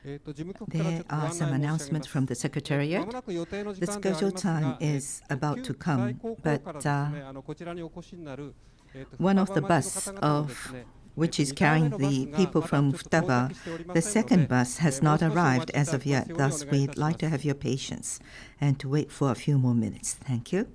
There are some announcements from the Secretariat. The scheduled time is about to come, but one of the bus which is carrying the people from Futaba, the second bus has not arrived as of yet. Thus, we'd like to have your patience and to wait for a few more minutes. Thank you.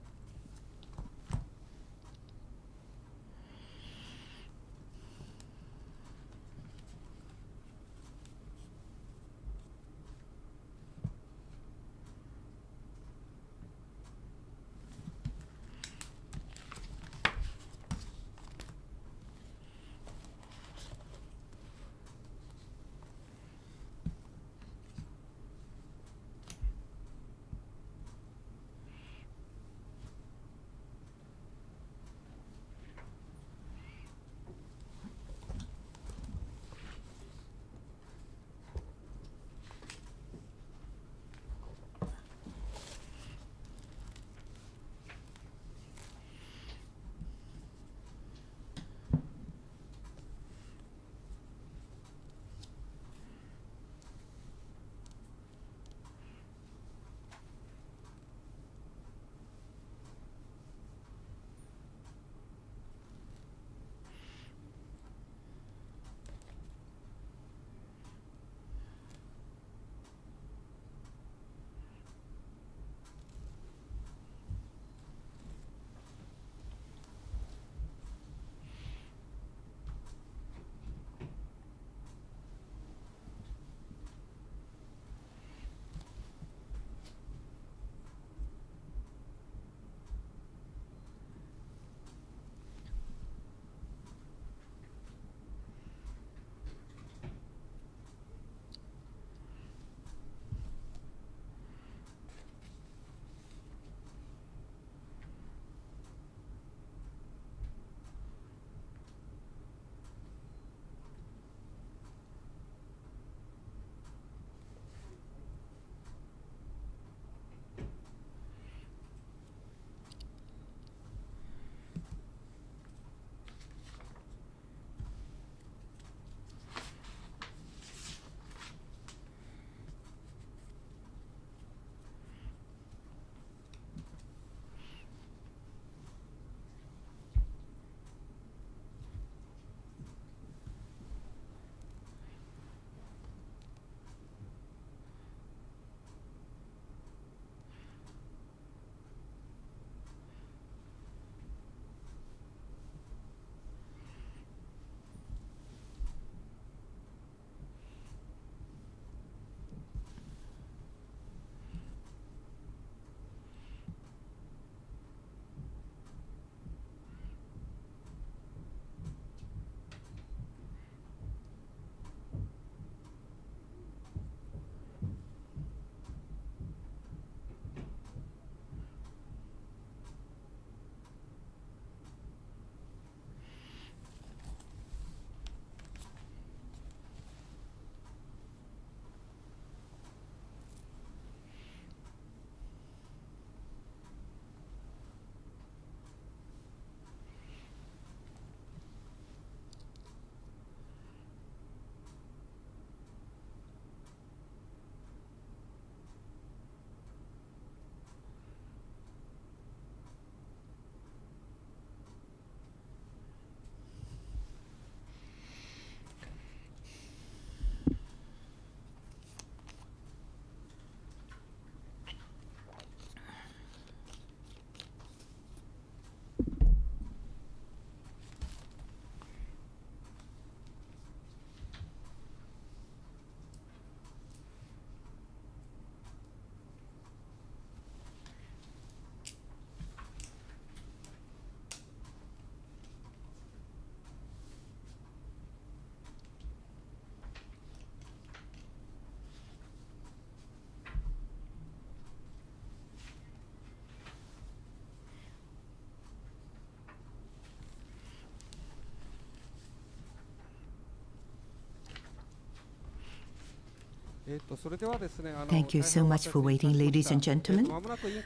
Thank you so much for waiting, ladies and gentlemen.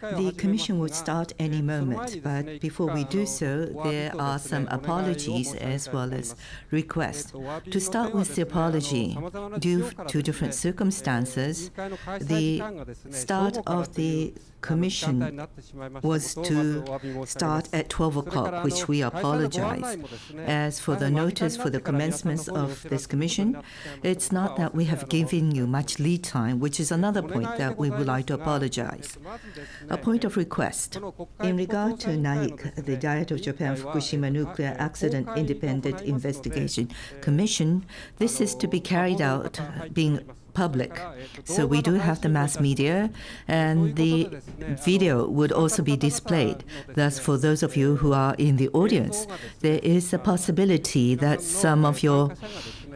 The Commission will start any moment, but before we do so, there are some apologies as well as requests. To start with the apology, due to different circumstances, the start of the Commission was to start at 12 o'clock, which we apologize. As for the notice for the commencement of this Commission, it's not that we have given you much lead time, which is another point that we would like to apologize. A point of request. In regard to NAIIC, the Diet of Japan Fukushima Nuclear Accident Independent Investigation Commission, this is to be carried out being public. So we do have the mass media, and the video would also be displayed. Thus, for those of you who are in the audience, there is a possibility that some of your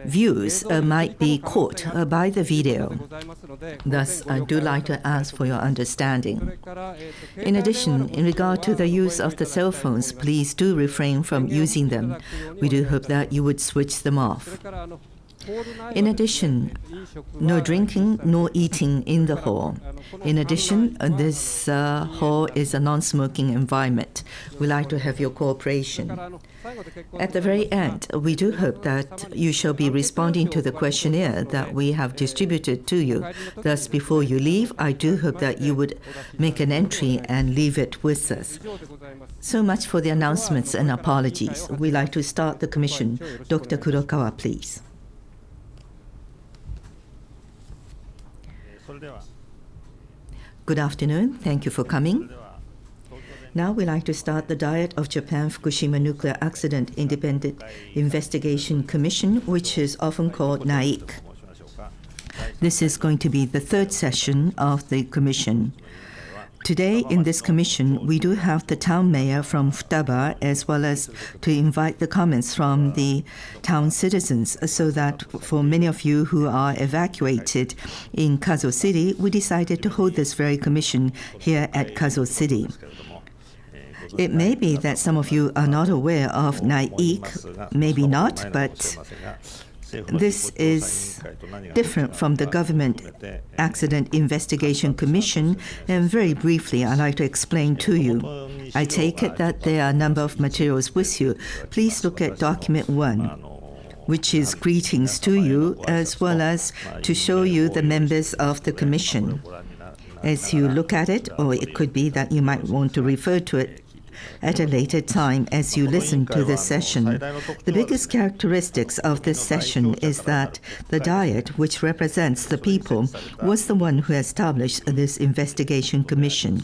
views might be caught by the video. Thus, I do like to ask for your understanding. In addition, in regard to the use of the cell phones, please do refrain from using them. We do hope that you would switch them off. In addition, no drinking, no eating in the hall. In addition, this hall is a non-smoking environment. We like to have your cooperation. At the very end, we do hope that you shall be responding to the questionnaire that we have distributed to you. Thus, before you leave, I do hope that you would make an entry and leave it with us. So much for the announcements and apologies. We'd like to start the Commission. Dr. Kurokawa, please. Good afternoon. Thank you for coming. Now we'd like to start the Diet of Japan Fukushima Nuclear Accident Independent Investigation Commission, which is often called NAIIC. This is going to be the third session of the Commission. Today in this Commission, we do have the town mayor from Futaba, as well as to invite the comments from the town citizens, so that for many of you who are evacuated in Kazo City, we decided to hold this very Commission here at Kazo City. It may be that some of you are not aware of NAIIC, maybe not, but this is different from the Government Accident Investigation Commission, and very briefly I'd like to explain to you. I take it that there are a number of materials with you. Please look at document 1, which is greetings to you, as well as to show you the members of the Commission. As you look at it, or it could be that you might want to refer to it at a later time as you listen to this session. The biggest characteristics of this session is that the Diet, which represents the people, was the one who established this investigation commission.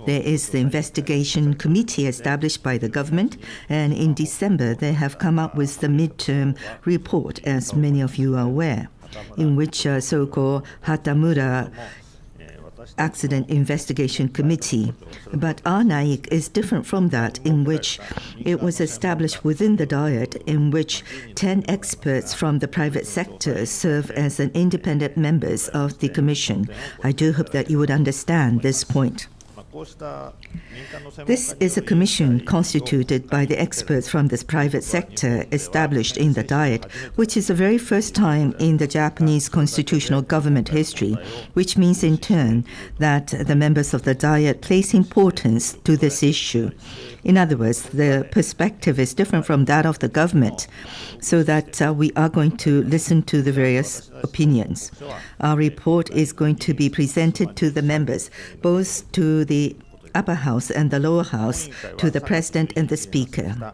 There is the investigation committee established by the government, and in December they have come up with the midterm report, as many of you are aware, in which so-called Hatamura Accident Investigation Committee. But our NAIIC is different from that, in which it was established within the Diet, in which 10 experts from the private sector serve as an independent members of the Commission. I do hope that you would understand this point. This is a commission constituted by the experts from this private sector established in the Diet, which is the very first time in the Japanese constitutional government history, which means in turn that the members of the Diet place importance to this issue. In other words, the perspective is different from that of the government, so that we are going to listen to the various opinions. Our report is going to be presented to the members, both to the upper house and the lower house, to the president and the speaker.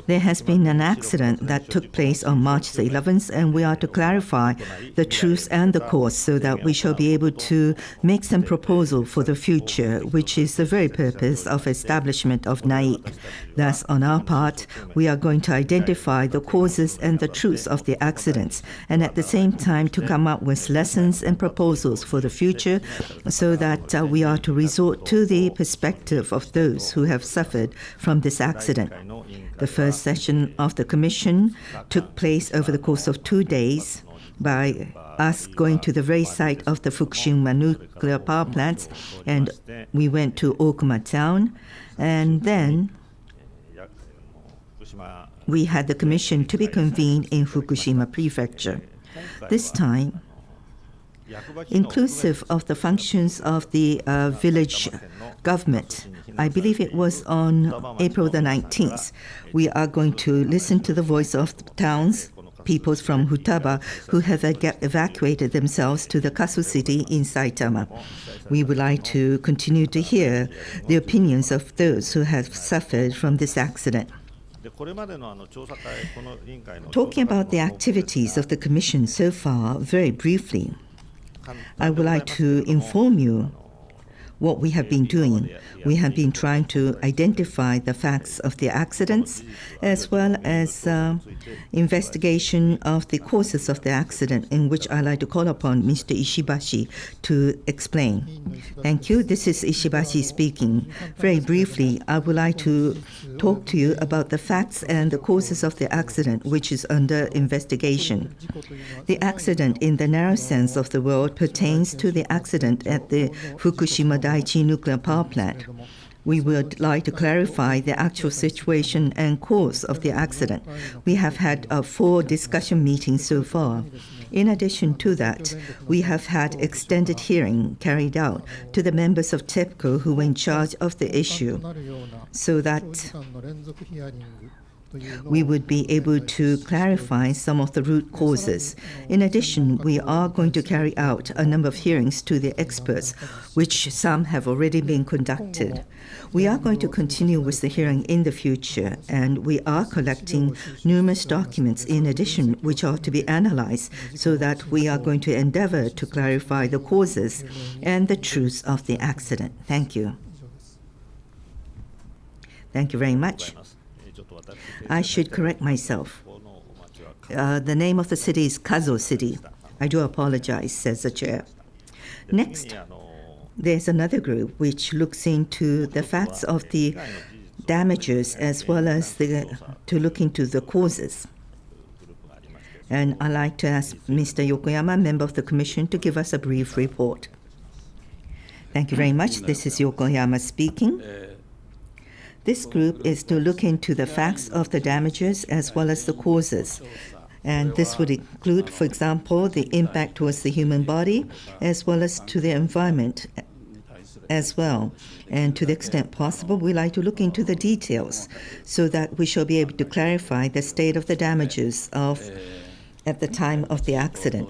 There has been an accident that took place on March the 11th, and we are to clarify the truth and the cause so that we shall be able to make some proposal for the future, which is the very purpose of establishment of NAIIC. Thus, on our part, we are going to identify the causes and the truth of the accidents, and at the same time to come up with lessons and proposals for the future, so that we are to resort to the perspective of those who have suffered from this accident. The first session of the Commission took place over the course of 2 days by us going to the very site of the Fukushima nuclear power plants, and we went to Okuma town, and then we had the Commission to be convened in Fukushima Prefecture. This time, inclusive of the functions of the village government, I believe it was on April the 19th, we are going to listen to the voice of the towns, peoples from Futaba who have evacuated themselves to the Kazo city in Saitama. We would like to continue to hear the opinions of those who have suffered from this accident. Talking about the activities of the Commission so far, very briefly, I would like to inform you what we have been doing. We have been trying to identify the facts of the accidents as well as investigation of the causes of the accident, in which I'd like to call upon Mr. Ishibashi to explain. Thank you. This is Ishibashi speaking. Very briefly, I would like to talk to you about the facts and the causes of the accident, which is under investigation. The accident, in the narrow sense of the word, pertains to the accident at the Fukushima Daiichi nuclear power plant. We would like to clarify the actual situation and cause of the accident. We have had 4 discussion meetings so far. In addition to that, we have had extended hearing carried out to the members of TEPCO who were in charge of the issue, so that we would be able to clarify some of the root causes. In addition, we are going to carry out a number of hearings to the experts, which some have already been conducted. We are going to continue with the hearing in the future, and we are collecting numerous documents in addition, which are to be analyzed, so that we are going to endeavor to clarify the causes and the truth of the accident. Thank you. Thank you very much. I should correct myself. The name of the city is Kazo City. I do apologize, says the chair. Next, there's another group which looks into the facts of the damages as well as to look into the causes. And I'd like to ask Mr. Yokoyama, member of the Commission, to give us a brief report. Thank you very much. This is Yokoyama speaking. This group is to look into the facts of the damages as well as the causes. And this would include, for example, the impact towards the human body as well as to the environment as well. And to the extent possible, we like to look into the details so that we shall be able to clarify the state of the damages at the time of the accident.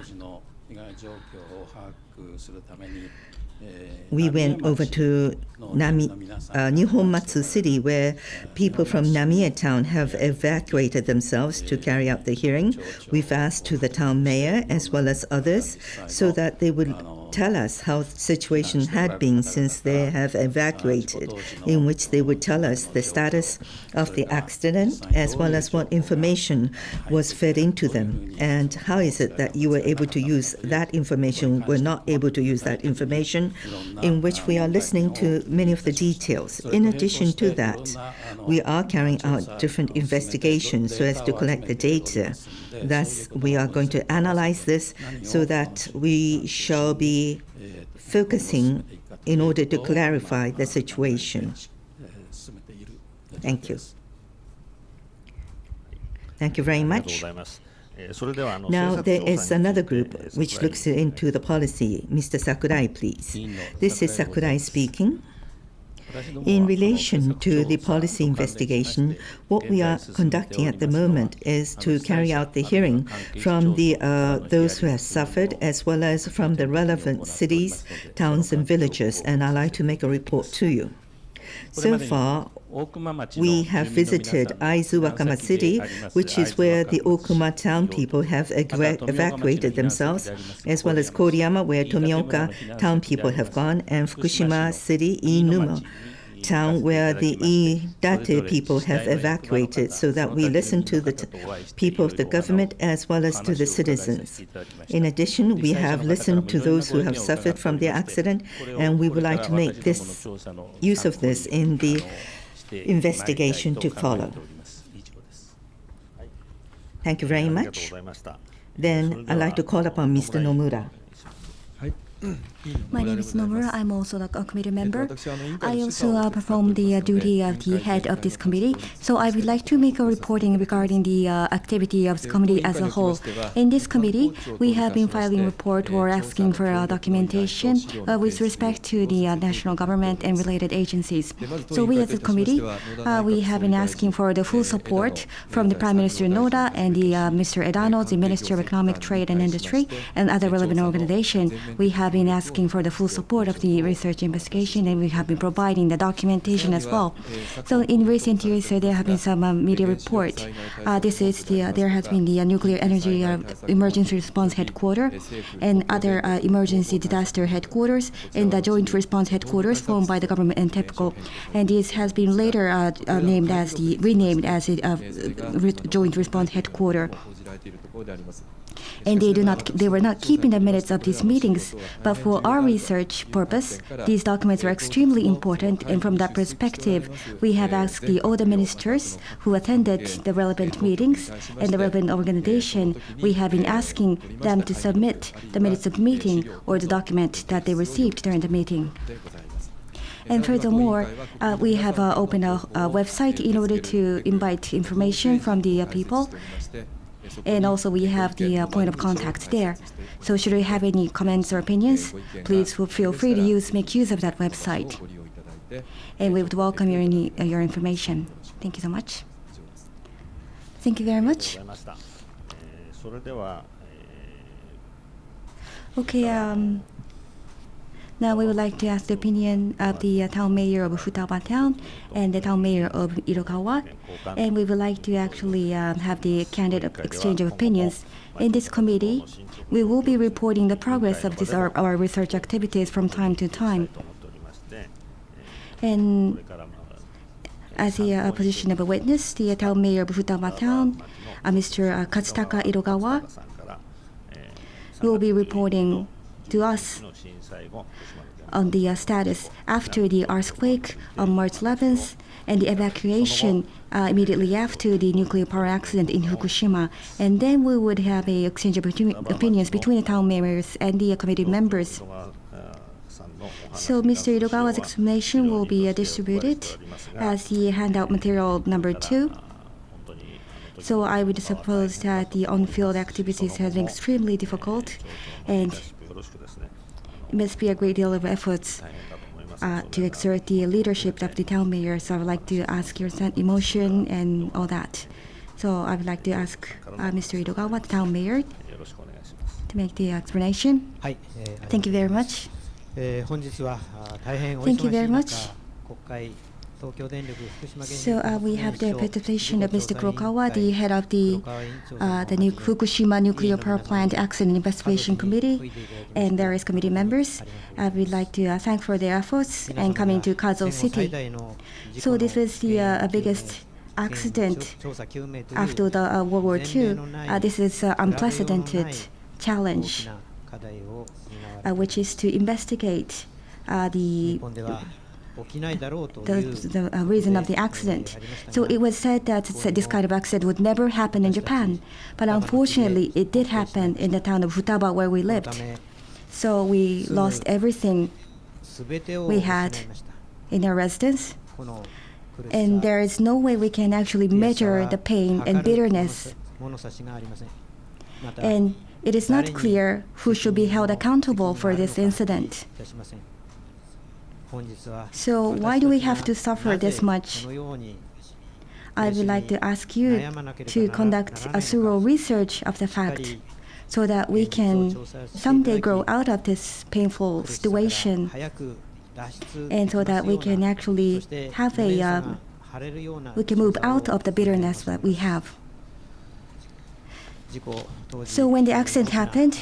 We went over to Nihonmatsu City, where people from Namie town have evacuated themselves to carry out the hearing. We've asked to the town mayor as well as others so that they would tell us how the situation had been since they have evacuated, in which they would tell us the status of the accident as well as what information was fed into them, and how is it that you were able to use that information, were not able to use that information, in which we are listening to many of the details. In addition to that, we are carrying out different investigations so as to collect the data. Thus, we are going to analyze this so that we shall be focusing in order to clarify the situation. Thank you. Thank you very much. Now there is another group which looks into the policy. Mr. Sakurai, please. This is Sakurai speaking. In relation to the policy investigation, what we are conducting at the moment is to carry out the hearing from those who have suffered, as well as from the relevant cities, towns, and villages, and I'd like to make a report to you. So far, we have visited Aizu-Wakama City, which is where the Okuma town people have evacuated themselves, as well as Koriyama, where Tomioka town people have gone, and Fukushima City, Inuma town, where the Iidate people have evacuated, so that we listen to the people of the government as well as to the citizens. In addition, we have listened to those who have suffered from the accident, and we would like to make this use of this in the investigation to follow. Thank you very much. Then I'd like to call upon Mr. Nomura. My name is Nomura. I'm also a committee member. I also perform the duty of the head of this committee. So I would like to make a reporting regarding the activity of the committee as a whole. In this committee, we have been filing report or asking for documentation with respect to the national government and related agencies. So we as a committee, we have been asking for the full support from the Prime Minister Noda and the Mr. Edano, the Minister of Economic Trade and Industry, and other relevant organizations. We have been asking for the full support of the research investigation, and we have been providing the documentation as well. So in recent years, there have been some media report. There has been the nuclear energy emergency response headquarters and other emergency disaster headquarters and the joint response headquarters formed by the government and TEPCO. And this has been later renamed as a joint response headquarters. And they were not keeping the minutes of these meetings. But for our research purpose, these documents were extremely important. And from that perspective, we have asked all the ministers who attended the relevant meetings and the relevant organization, we have been asking them to submit the minutes of meeting or the document that they received during the meeting. And furthermore, we have opened a website in order to invite information from the people. And also we have the point of contact there. So should you have any comments or opinions, please feel free to make use of that website. And we would welcome your information. Thank you so much. Thank you very much. Okay, now we would like to ask the opinion of the town mayor of Futaba town and the town mayor of IDOGAWA. And we would like to actually have the candid exchange of opinions. In this committee, we will be reporting the progress of our research activities from time to time. And as a position of a witness, the town mayor of Futaba town, Mr. Katsutaka IDOGAWA, will be reporting to us on the status after the earthquake on March 11th and the evacuation immediately after the nuclear power accident in Fukushima. And then we would have an exchange of opinions between the town mayors and the committee members. So Mr. IDOGAWA's explanation will be distributed as the handout material number 2. So I would suppose that the on-field activities have been extremely difficult, and it must be a great deal of efforts to exert the leadership of the town mayor. So I would like to ask your emotion and all that. So I would like to ask Mr. IDOGAWA, the town mayor, to make the explanation. Thank you very much. Thank you very much. So we have the participation of Mr. Kurokawa, the head of the Fukushima Nuclear Power Plant Accident Investigation Committee, and various committee members. We'd like to thank for their efforts and coming to Kazo City. So this was the biggest accident after the World War II. This is an unprecedented challenge, which is to investigate the reason of the accident. So it was said that this kind of accident would never happen in Japan, but unfortunately it did happen in the town of Futaba where we lived. So we lost everything we had in our residence, and there is no way we can actually measure the pain and bitterness. And it is not clear who should be held accountable for this incident. So why do we have to suffer this much? I would like to ask you to conduct a thorough research of the fact so that we can someday grow out of this painful situation, and so that we can actually have we can move out of the bitterness that we have. So when the accident happened,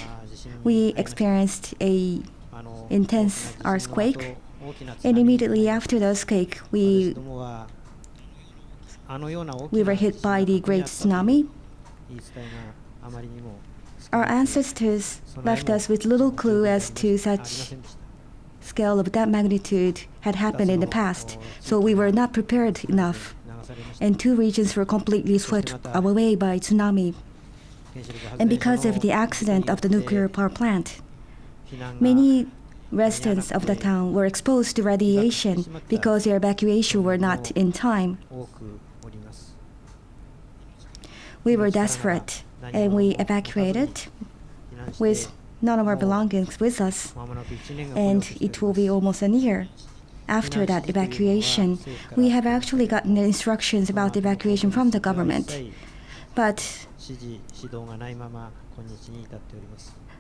we experienced an intense earthquake. And immediately after the earthquake, we were hit by the great tsunami. Our ancestors left us with little clue as to such scale of that magnitude had happened in the past, so we were not prepared enough. And 2 regions were completely swept away by tsunami. And because of the accident of the nuclear power plant, Many residents of the town were exposed to radiation because their evacuation were not in time. We were desperate and we evacuated with none of our belongings with us, and it will be almost a year after that evacuation. We have actually gotten instructions about evacuation from the government, but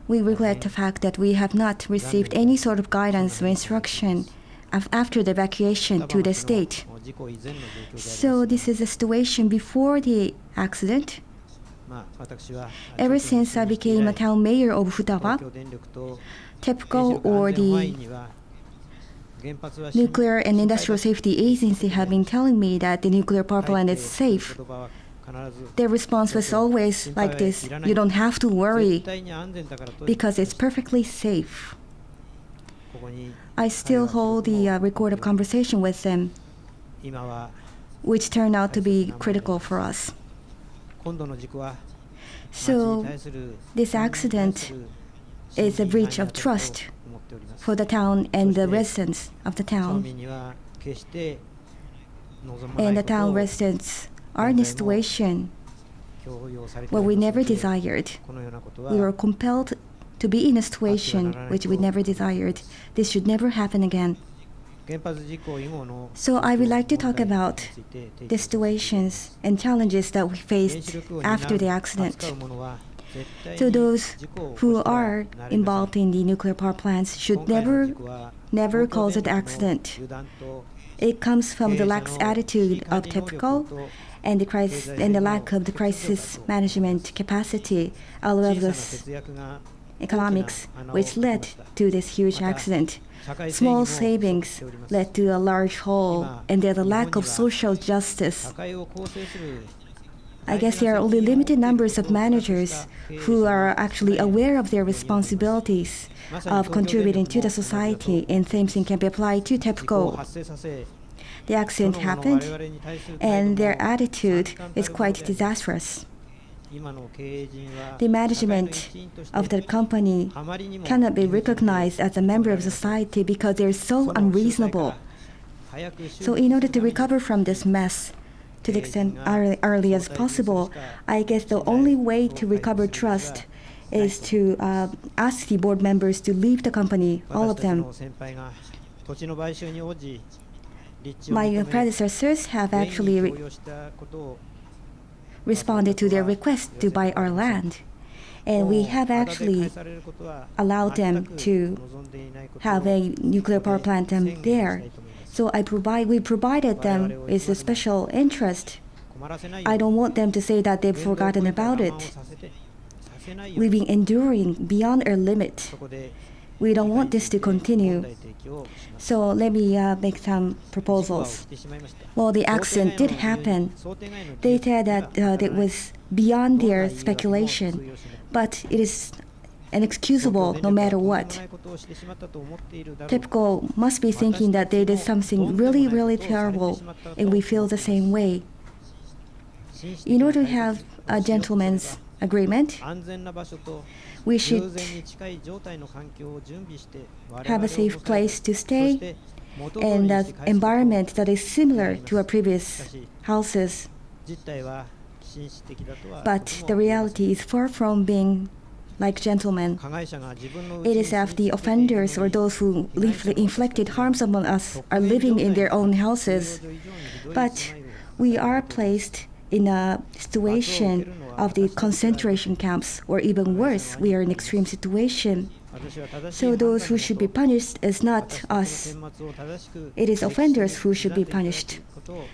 we regret the fact that we have not received any sort of guidance or instruction after the evacuation to the state. So this is a situation before the accident. Ever since I became a town mayor of Futaba, TEPCO or the Nuclear and Industrial Safety Agency have been telling me that the nuclear power plant is safe. Their response was always like this: you don't have to worry because it's perfectly safe. I still hold the recorded conversation with them, which turned out to be critical for us. So this accident is a breach of trust for the town and the residents of the town. And the town residents are in a situation where we never desired. We were compelled to be in a situation which we never desired. This should never happen again. So I would like to talk about the situations and challenges that we faced after the accident. So those who are involved in the nuclear power plants should never cause an accident. It comes from the lax attitude of TEPCO and the lack of the crisis management capacity, as well as economics, which led to this huge accident. Small savings led to a large hole, and there's a lack of social justice. I guess there are only limited numbers of managers who are actually aware of their responsibilities of contributing to the society, and same thing can be applied to TEPCO. The accident happened, and their attitude is quite disastrous. The management of the company cannot be recognized as a member of society because they're so unreasonable. So in order to recover from this mess to the extent early as possible, I guess the only way to recover trust is to ask the board members to leave the company, all of them. My predecessors have actually responded to their request to buy our land, and we have actually allowed them to have a nuclear power plant there. So we provided them with a special interest. I don't want them to say that they've forgotten about it. We've been enduring beyond our limit. We don't want this to continue. So let me make some proposals. Well, the accident did happen. They said that it was beyond their speculation, but it is inexcusable no matter what. TEPCO must be thinking that they did something really, really terrible, and we feel the same way. In order to have a gentleman's agreement, we should have a safe place to stay and an environment that is similar to our previous houses. But the reality is far from being like gentlemen. It is as the offenders or those who inflicted harms upon us are living in their own houses. But we are placed in a situation of the concentration camps, or even worse, we are in an extreme situation. So those who should be punished is not us. It is offenders who should be punished.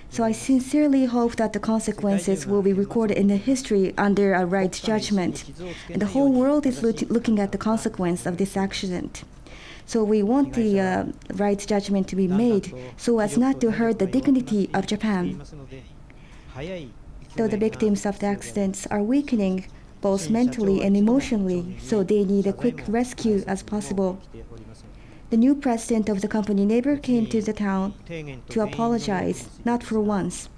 So I sincerely hope that the consequences will be recorded in the history under a right judgment. And the whole world is looking at the consequence of this accident. So we want the right judgment to be made so as not to hurt the dignity of Japan. Though the victims of the accidents are weakening both mentally and emotionally, so they need a quick rescue as possible. The new president of the company never came to the town to apologize, not for once.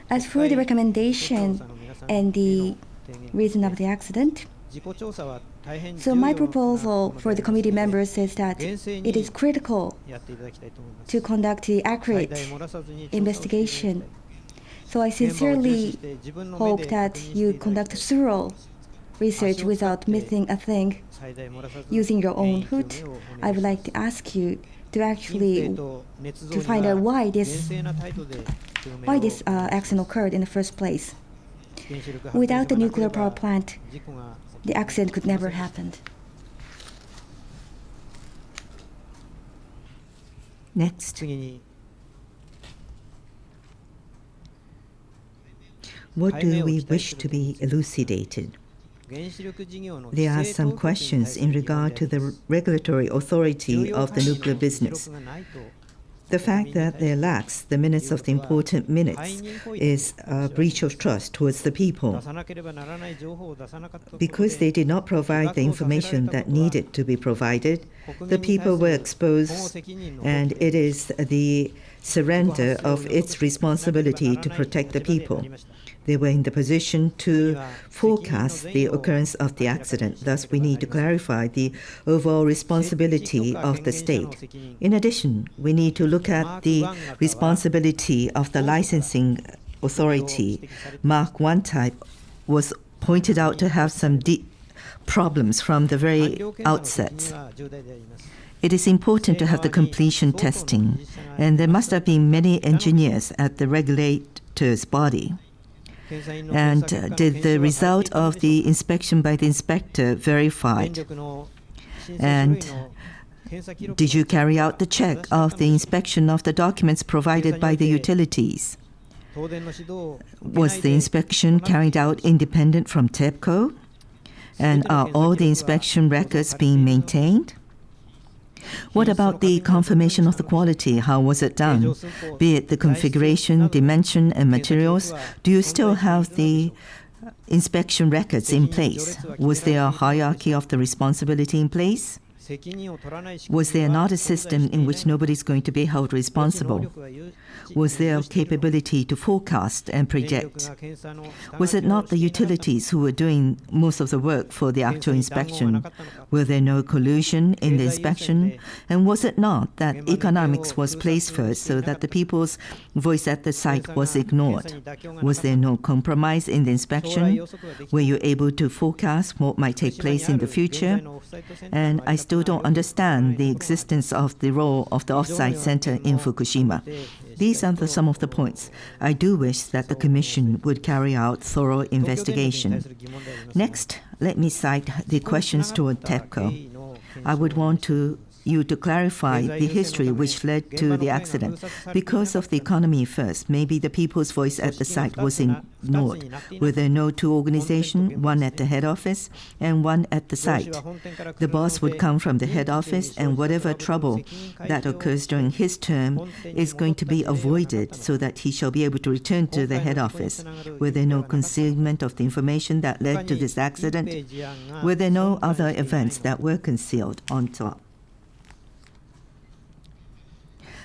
As for the recommendation and the reason of the accident, So my proposal for the committee members is that it is critical to conduct the accurate investigation. So I sincerely hope that you conduct thorough research without missing a thing using your own foot. I would like to ask you to actually to find out why this accident occurred in the first place. Without the nuclear power plant, the accident could never happen. Next. What do we wish to be elucidated? There are some questions in regard to the regulatory authority of the nuclear business. The fact that there lacks the minutes of the important minutes is a breach of trust towards the people. Because they did not provide the information that needed to be provided, the people were exposed, and it is the surrender of its responsibility to protect the people. They were in the position to forecast the occurrence of the accident. Thus, we need to clarify the overall responsibility of the state. In addition, we need to look at the responsibility of the licensing authority. Mark I type was pointed out to have some deep problems from the very outset. It is important to have the completion testing, and there must have been many engineers at the regulator's body. And did the result of the inspection by the inspector verified? And did you carry out the check of the inspection of the documents provided by the utilities? Was the inspection carried out independent from TEPCO? And are all the inspection records being maintained? What about the confirmation of the quality? How was it done? Be it the configuration, dimension, and materials, do you still have the inspection records in place? Was there a hierarchy of the responsibility in place? Was there not a system in which nobody is going to be held responsible? Was there a capability to forecast and predict? Was it not the utilities who were doing most of the work for the actual inspection? Were there no collusion in the inspection? And was it not that economics was placed first so that the people's voice at the site was ignored? Was there no compromise in the inspection? Were you able to forecast what might take place in the future? And I still don't understand the existence of the role of the off-site center in Fukushima. These are some of the points. I do wish that the Commission would carry out thorough investigation. Next, let me cite the questions toward TEPCO. I would want you to clarify the history which led to the accident. Because of the economy first, maybe the people's voice at the site was ignored. Were there no two organizations, one at the head office and one at the site? The boss would come from the head office, and whatever trouble that occurs during his term is going to be avoided so that he shall be able to return to the head office. Were there no concealment of the information that led to this accident? Were there no other events that were concealed on top?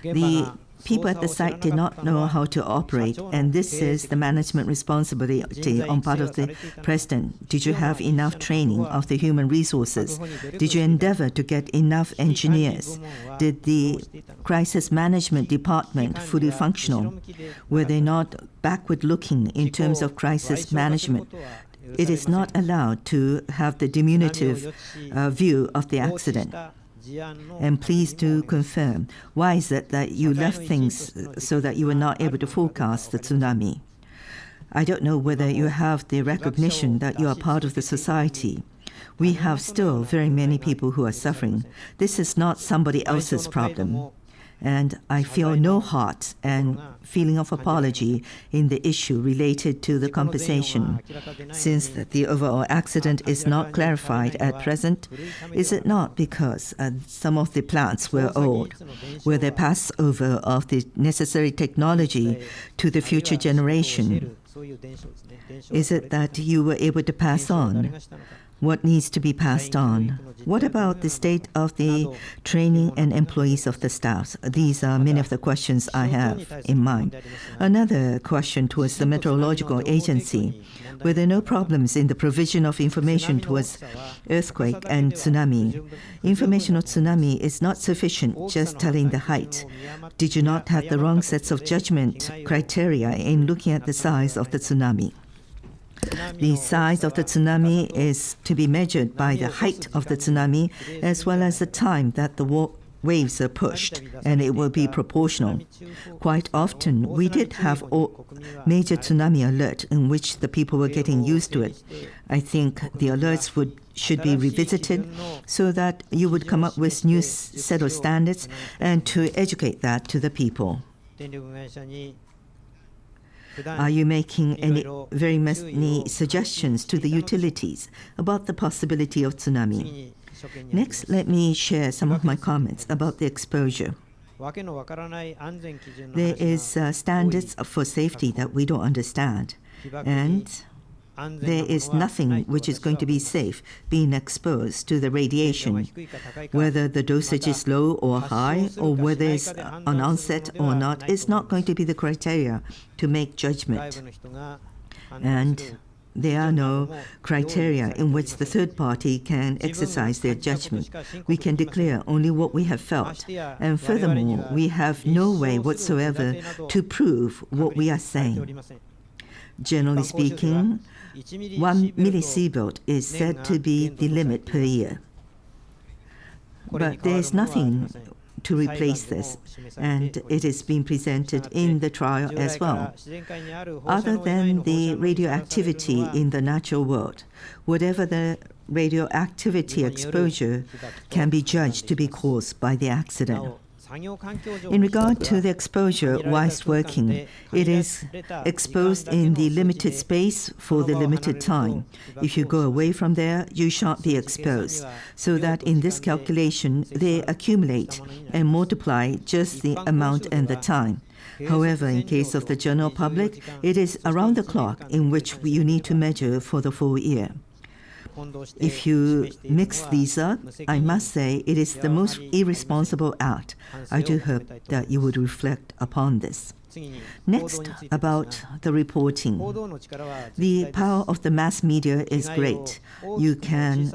The people at the site did not know how to operate, and this is the management responsibility on part of the president. Did you have enough training of the human resources? Did you endeavor to get enough engineers? Did the crisis management department fully functional? Were they not backward-looking in terms of crisis management? It is not allowed to have the diminutive view of the accident. And please do confirm, why is it that you left things so that you were not able to forecast the tsunami? I don't know whether you have the recognition that you are part of the society. We have still very many people who are suffering. This is not somebody else's problem. And I feel no heart and feeling of apology in the issue related to the compensation. Since the overall accident is not clarified at present, is it not because some of the plants were old? Were there passover of the necessary technology to the future generation? Is it that you were able to pass on? what needs to be passed on? What about the state of the training and employees of the staffs? These are many of the questions I have in mind. Another question towards the meteorological agency. Were there no problems in the provision of information towards earthquake and tsunami? Information on tsunami is not sufficient, just telling the height. Did you not have the wrong sets of judgment criteria in looking at the size of the tsunami? The size of the tsunami is to be measured by the height of the tsunami as well as the time that the waves are pushed, and it will be proportional. Quite often, we did have a major tsunami alert in which the people were getting used to it. I think the alerts should be revisited so that you would come up with new set of standards and to educate that to the people. Are you making very many suggestions to the utilities about the possibility of tsunami? Next, let me share some of my comments about the exposure. There is standards for safety that we don't understand, and there is nothing which is going to be safe being exposed to the radiation. Whether the dosage is low or high, or whether it's an onset or not, is not going to be the criteria to make judgment. And there are no criteria in which the third party can exercise their judgment. We can declare only what we have felt. And furthermore, we have no way whatsoever to prove what we are saying. Generally speaking, 1 millisievert is said to be the limit per year. But there is nothing to replace this, and it is being presented in the trial as well. Other than the radioactivity in the natural world, whatever the radioactivity exposure can be judged to be caused by the accident. In regard to the exposure whilst working, it is exposed in the limited space for the limited time. If you go away from there, you shan't be exposed. So that in this calculation, they accumulate and multiply just the amount and the time. However, in case of the general public, it is around the clock in which you need to measure for the full year. If you mix these up, I must say it is the most irresponsible act. I do hope that you would reflect upon this. Next, about the reporting. The power of the mass media is great. You can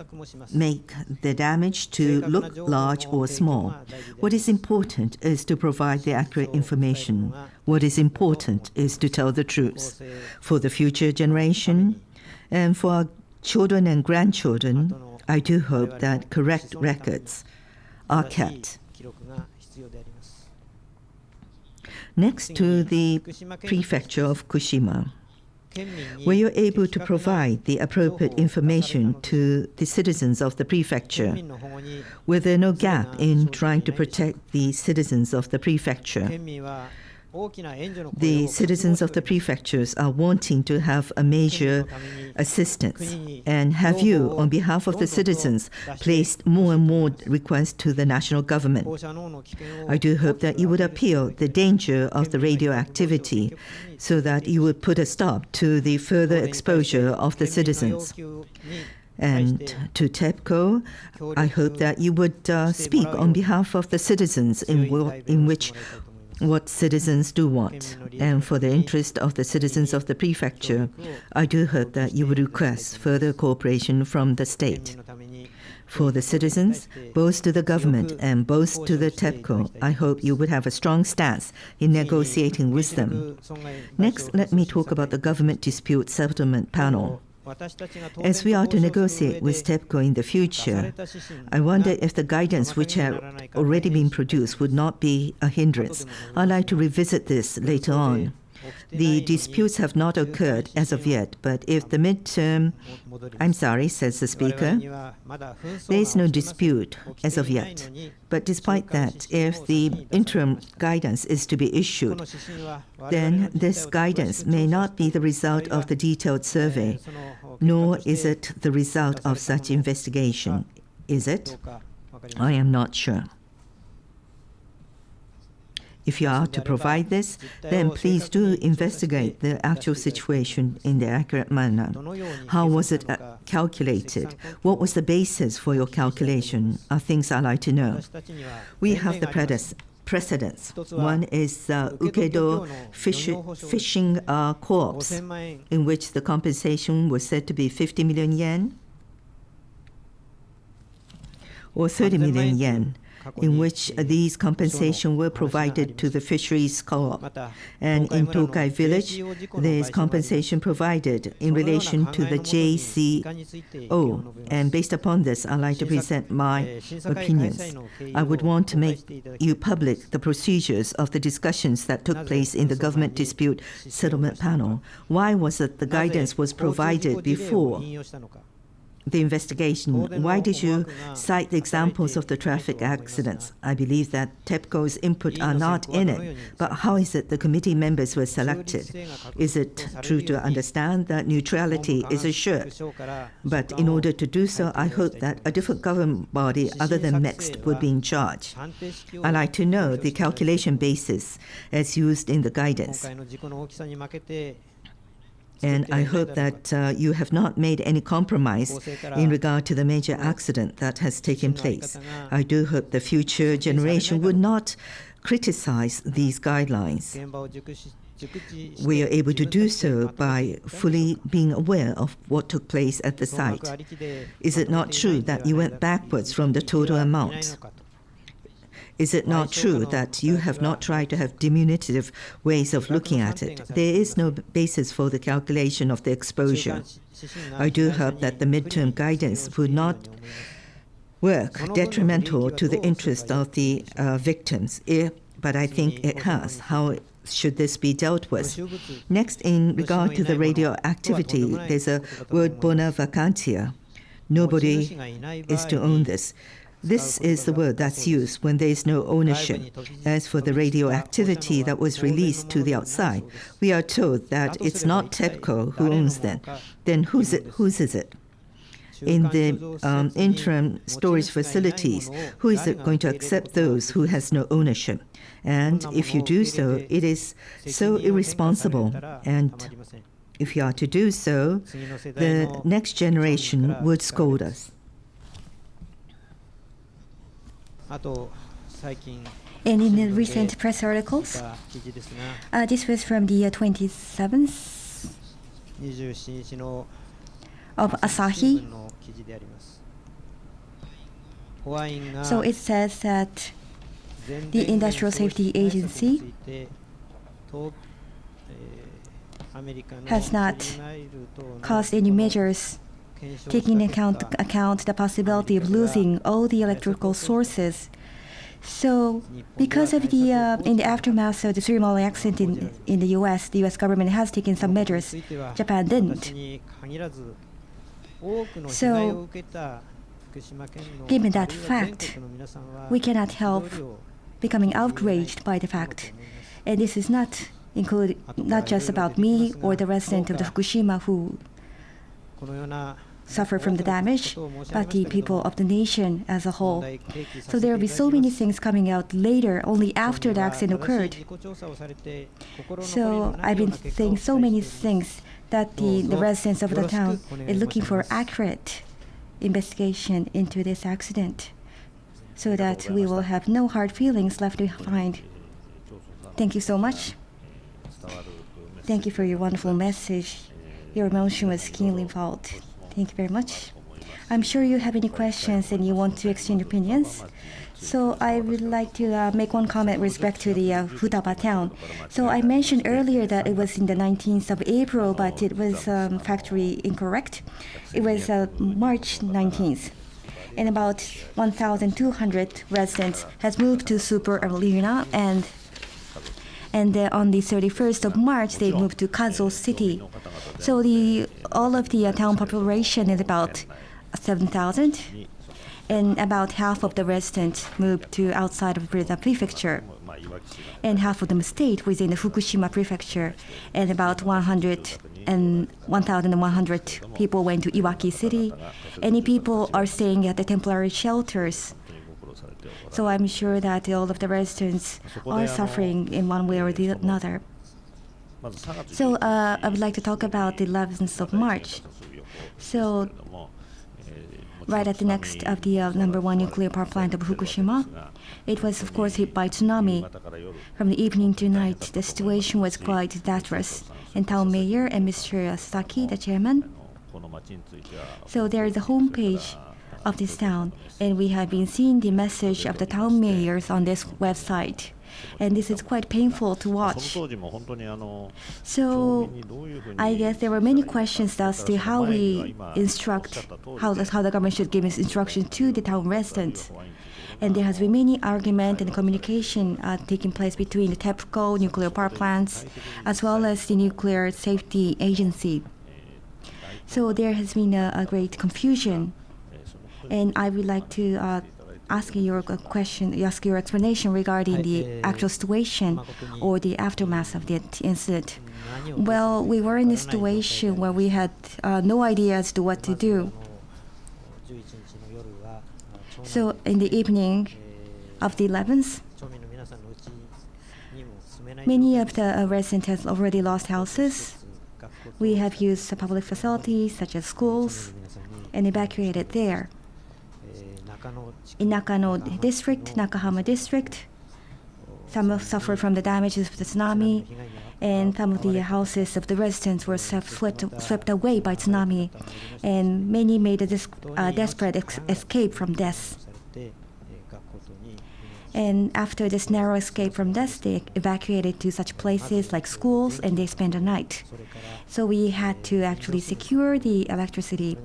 make the damage to look large or small. What is important is to provide the accurate information. What is important is to tell the truth. For the future generation and for our children and grandchildren, I do hope that correct records are kept. Next to the prefecture of Fukushima, were you able to provide the appropriate information to the citizens of the prefecture? Were there no gap in trying to protect the citizens of the prefecture? The citizens of the prefectures are wanting to have a major assistance. And have you, on behalf of the citizens, placed more and more requests to the national government? I do hope that you would appeal the danger of the radioactivity so that you would put a stop to the further exposure of the citizens. And to TEPCO, I hope that you would speak on behalf of the citizens in which what citizens do want. And for the interest of the citizens of the prefecture, I do hope that you would request further cooperation from the state. For the citizens, both to the government and both to the TEPCO, I hope you would have a strong stance in negotiating with them. Next, let me talk about the Government Dispute Settlement Panel. As we are to negotiate with TEPCO in the future, I wonder if the guidance which have already been produced would not be a hindrance. I'd like to revisit this later on. The disputes have not occurred as of yet, but if the midterm... I'm sorry, says the speaker. There is no dispute as of yet. But despite that, if the interim guidance is to be issued, then this guidance may not be the result of the detailed survey, nor is it the result of such investigation. Is it? I am not sure. If you are to provide this, then please do investigate the actual situation in the accurate manner. How was it calculated? What was the basis for your calculation? Are things I'd like to know. We have the precedents. One is Ukedo Fishing Corps, in which the compensation was said to be 50 million yen or 30 million yen, in which these compensation were provided to the fisheries co-op. And in Tokai village, there is compensation provided in relation to the JCO. And based upon this, I'd like to present my opinions. I would want to make you public the procedures of the discussions that took place in the government dispute settlement panel. Why was it the guidance was provided before the investigation? Why did you cite the examples of the traffic accidents? I believe that TEPCO's input are not in it, but how is it the committee members were selected? Is it true to understand that neutrality is assured? But in order to do so, I hope that a different government body other than MEXT would be in charge. I'd like to know the calculation basis as used in the guidance. And I hope that you have not made any compromise in regard to the major accident that has taken place. I do hope the future generation would not criticize these guidelines. We are able to do so by fully being aware of what took place at the site. Is it not true that you went backwards from the total amount? Is it not true that you have not tried to have diminutive ways of looking at it? There is no basis for the calculation of the exposure. I do hope that the midterm guidance would not work detrimental to the interest of the victims, but I think it has. How should this be dealt with? Next, in regard to the radioactivity, there's a word bona vacantia. Nobody is to own this. This is the word that's used when there is no ownership. As for the radioactivity that was released to the outside, we are told that it's not TEPCO who owns them. Then whose is it? In the interim storage facilities, who is it going to accept those who has no ownership? And if you do so, it is so irresponsible. And if you are to do so, the next generation would scold us. And in the recent press articles, this was from the 27th of Asahi. So it says that the Industrial Safety Agency has not caused any measures taking into account the possibility of losing all the electrical sources. So, because of the in the aftermath of the thermal accident in the U.S. government has taken some measures. Japan didn't. So, given that fact, we cannot help becoming outraged by the fact, and this is not just about me or the resident of the Fukushima who suffer from the damage, but the people of the nation as a whole. So there will be so many things coming out later, only after the accident occurred. So I've been saying so many things that the residents of the town are looking for accurate investigation into this accident, so that we will have no hard feelings left behind. Thank you so much. Thank you for your wonderful message. Your emotion was keenly felt. Thank you very much. I'm sure you have any questions and you want to exchange opinions. So I would like to make one comment with respect to the Futaba town. So I mentioned earlier that it was in the 19th of April, but it was factually incorrect. It was March 19th. And about 1,200 residents has moved to Super Arena, and on the 31st of March, they moved to Kazo city. So all of the town population is about 7,000, and about half of the residents moved to outside of the prefecture, and half of them stayed within the Fukushima prefecture, and about 1,100 people went to Iwaki city. Any people are staying at the temporary shelters. So I'm sure that all of the residents are suffering in one way or the another. So I would like to talk about the 11th of March. So right at the next of the number 1 nuclear power plant of Fukushima, it was of course hit by tsunami. From the evening to night, the situation was quite disastrous. And town mayor and Mr. Sasaki, the chairman. So there is a homepage of this town, and we have been seeing the message of the town mayors on this website. And this is quite painful to watch. So I guess there were many questions as to how we instruct, how the government should give its instruction to the town residents. And there has been many argument and communication taking place between the TEPCO, nuclear power plants, as well as the Nuclear Safety Agency. So there has been a great confusion. And I would like to ask your explanation regarding the actual situation or the aftermath of the incident. Well, we were in a situation where we had no idea as to what to do. So in the evening of the 11th, many of the residents have already lost houses. We have used public facilities such as schools and evacuated there. In Nakano district, Nakahama district, some suffered from the damages of the tsunami, and some of the houses of the residents were swept away by tsunami, and many made a desperate escape from death. And after this narrow escape from death, they evacuated to such places like schools, and they spent the night. So we had to actually secure the electricity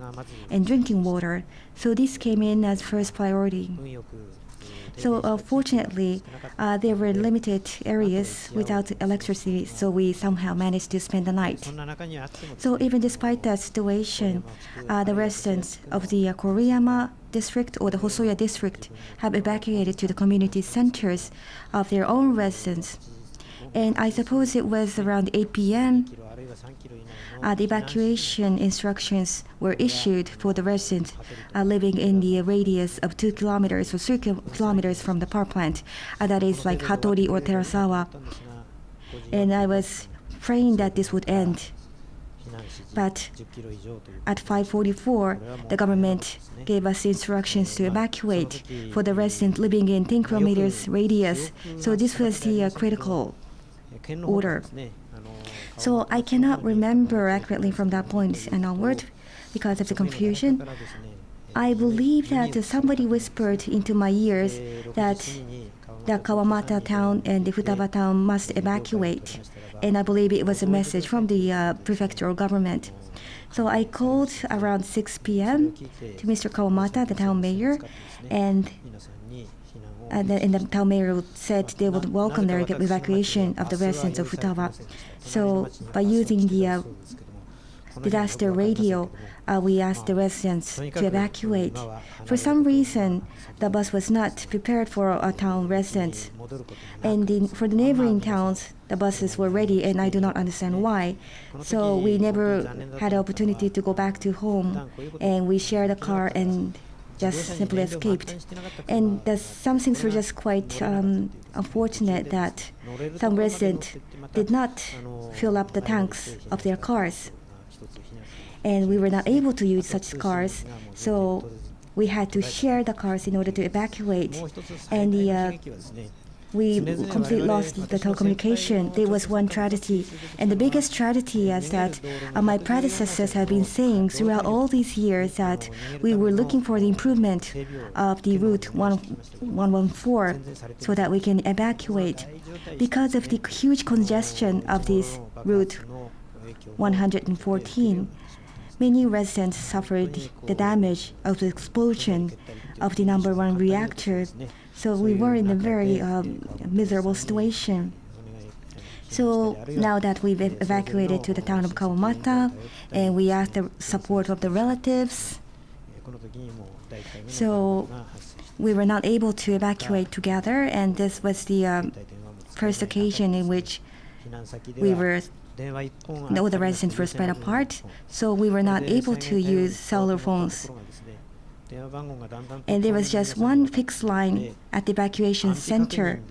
and drinking water. So this came in as first priority. So fortunately, there were limited areas without electricity, so we somehow managed to spend the night. So even despite that situation, the residents of the Koriyama district or the Hosoya district have evacuated to the community centers of their own residents. And I suppose it was around 8 p.m. The evacuation instructions were issued for the residents living in the radius of 2 kilometers or 3 kilometers from the power plant. That is like Hattori or Terasawa. And I was praying that this would end. But at 5:44, the government gave us instructions to evacuate for the residents living in 10 kilometers radius. So this was the critical order. So I cannot remember accurately from that point and onward because of the confusion. I believe that somebody whispered into my ears that the Kawamata town and the Futaba town must evacuate. And I believe it was a message from the prefectural government. So I called around 6 p.m. to Mr. Kawamata, the town mayor, and the town mayor said they would welcome the evacuation of the residents of Futaba. So by using the disaster radio, we asked the residents to evacuate. For some reason, the bus was not prepared for our town residents. And for the neighboring towns, the buses were ready, and I do not understand why. So we never had the opportunity to go back to home, and we shared a car and just simply escaped. And some things were just quite unfortunate that some residents did not fill up the tanks of their cars. And we were not able to use such cars, so we had to share the cars in order to evacuate. And we completely lost the telecommunication. There was one tragedy. And the biggest tragedy is that my predecessors have been saying throughout all these years that we were looking for the improvement of the route 114 so that we can evacuate. Because of the huge congestion of this route 114, many residents suffered the damage of the explosion of the number 1 reactor. So we were in a very miserable situation. So now that we've evacuated to the town of Kawamata, and we asked the support of the relatives, so we were not able to evacuate together, and this was the first occasion in which all the residents were spread apart, so we were not able to use cellular phones. And there was just one fixed line at the evacuation center.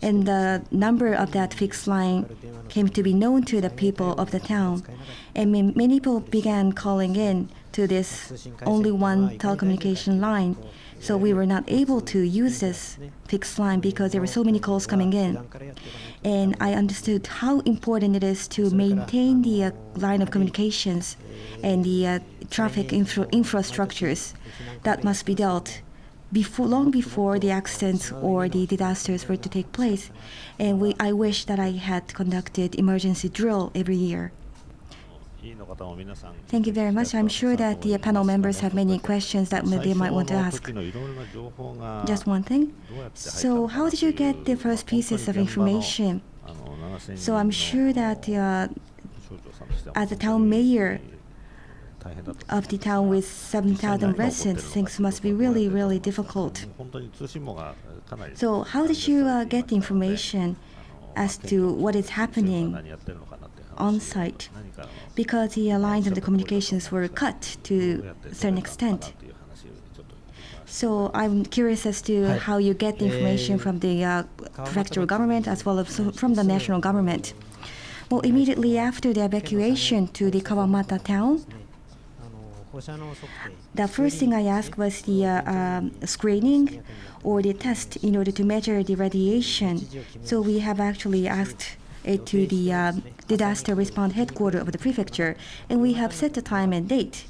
And the number of that fixed line came to be known to the people of the town. And many people began calling in to this only one telecommunication line. So we were not able to use this fixed line because there were so many calls coming in. And I understood how important it is to maintain the line of communications and the traffic infrastructures that must be dealt long before the accidents or the disasters were to take place. And I wish that I had conducted emergency drill every year. Thank you very much. I'm sure that the panel members have many questions that they might want to ask. Just one thing. So how did you get the first pieces of information? So I'm sure that as a town mayor of the town with 7,000 residents, things must be really, really difficult. So how did you get the information as to what is happening on site? Because the lines of the communications were cut to a certain extent. So I'm curious as to how you get the information from the prefectural government as well as from the national government. Well, immediately after the evacuation to the Kawamata town, the first thing I asked was the screening or the test in order to measure the radiation. So we have actually asked it to the disaster response headquarters of the prefecture, and we have set the time and date.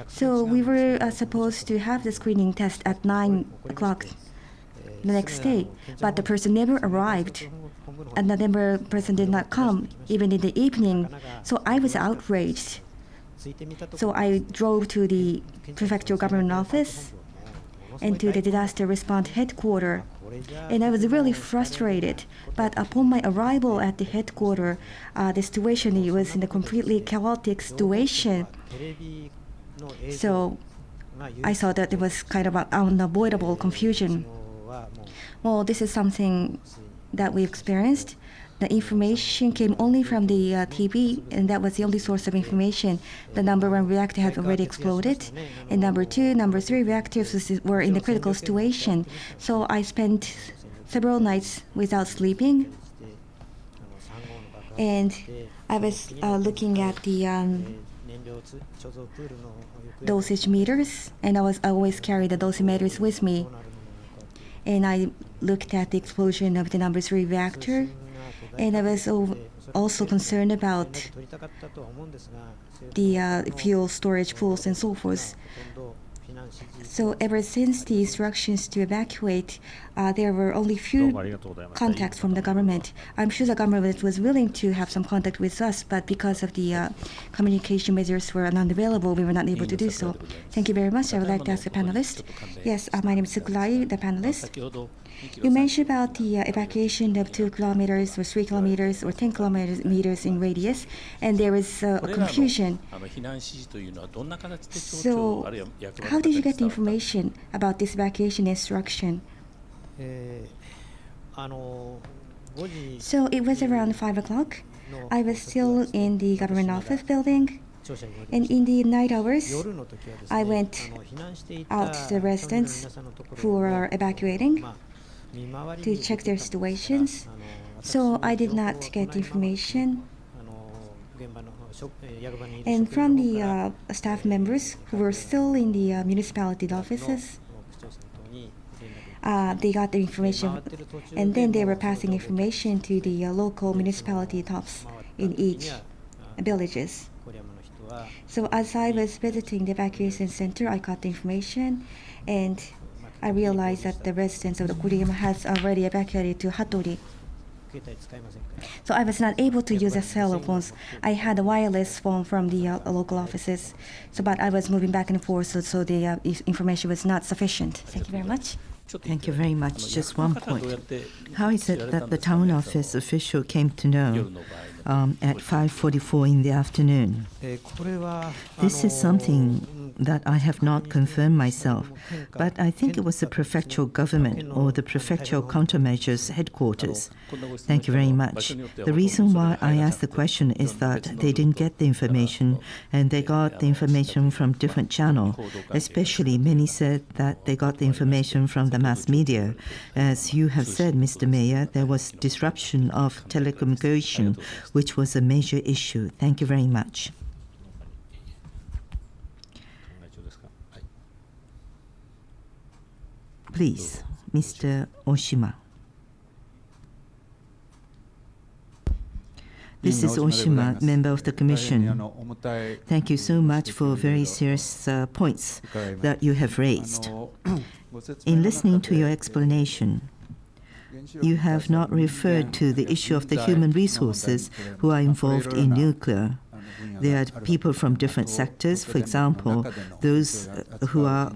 So we were supposed to have the screening test at 9 o'clock the next day, but the person never arrived. Another person did not come, even in the evening. So I was outraged. So I drove to the prefectural government office and to the disaster response headquarters. And I was really frustrated. But upon my arrival at the headquarters, the situation was in a completely chaotic situation. So I saw that there was kind of an unavoidable confusion. Well, this is something that we experienced. The information came only from the TV, and that was the only source of information. The number one reactor had already exploded, and number three reactors were in a critical situation. So I spent several nights without sleeping, and I was looking at the dosage meters, and I always carry the dosage meters with me. And I looked at the explosion of the number 3 reactor. And I was also concerned about the fuel storage pools and so forth. So ever since the instructions to evacuate, there were only few contacts from the government. I'm sure the government was willing to have some contact with us, but because of the communication measures were unavailable, we were not able to do so. Thank you very much. I would like to ask the panelist. Yes, my name is Sukurai, the panelist. You mentioned about the evacuation of 2 kilometers or 3 kilometers or 10 kilometers in radius, and there is a confusion. So how did you get the information about this evacuation instruction? So it was around 5 o'clock. I was still in the government office building, and in the night hours, I went out to the residents who were evacuating to check their situations. So I did not get information. And from the staff members who were still in the municipality offices, they got the information, and then they were passing information to the local municipality tops in each villages. So as I was visiting the evacuation center, I got the information, and I realized that the residents of the Kuriyama has already evacuated to Hattori. So I was not able to use the cell phones. I had a wireless phone from the local offices, but I was moving back and forth, so the information was not sufficient. Thank you very much. Thank you very much. Just one point. How is it that the town office official came to know at 5:44 in the afternoon? This is something that I have not confirmed myself, but I think it was the prefectural government or the prefectural countermeasures headquarters. Thank you very much. The reason why I asked the question is that they didn't get the information, and they got the information from different channel. Especially, many said that they got the information from the mass media. As you have said, Mr. Mayor, there was disruption of telecommunication, which was a major issue. Thank you very much. Please, Mr. Oshima. This is Oshima, member of the Commission. Thank you so much for very serious points that you have raised. In listening to your explanation, you have not referred to the issue of the human resources who are involved in nuclear. There are people from different sectors, for example, those who are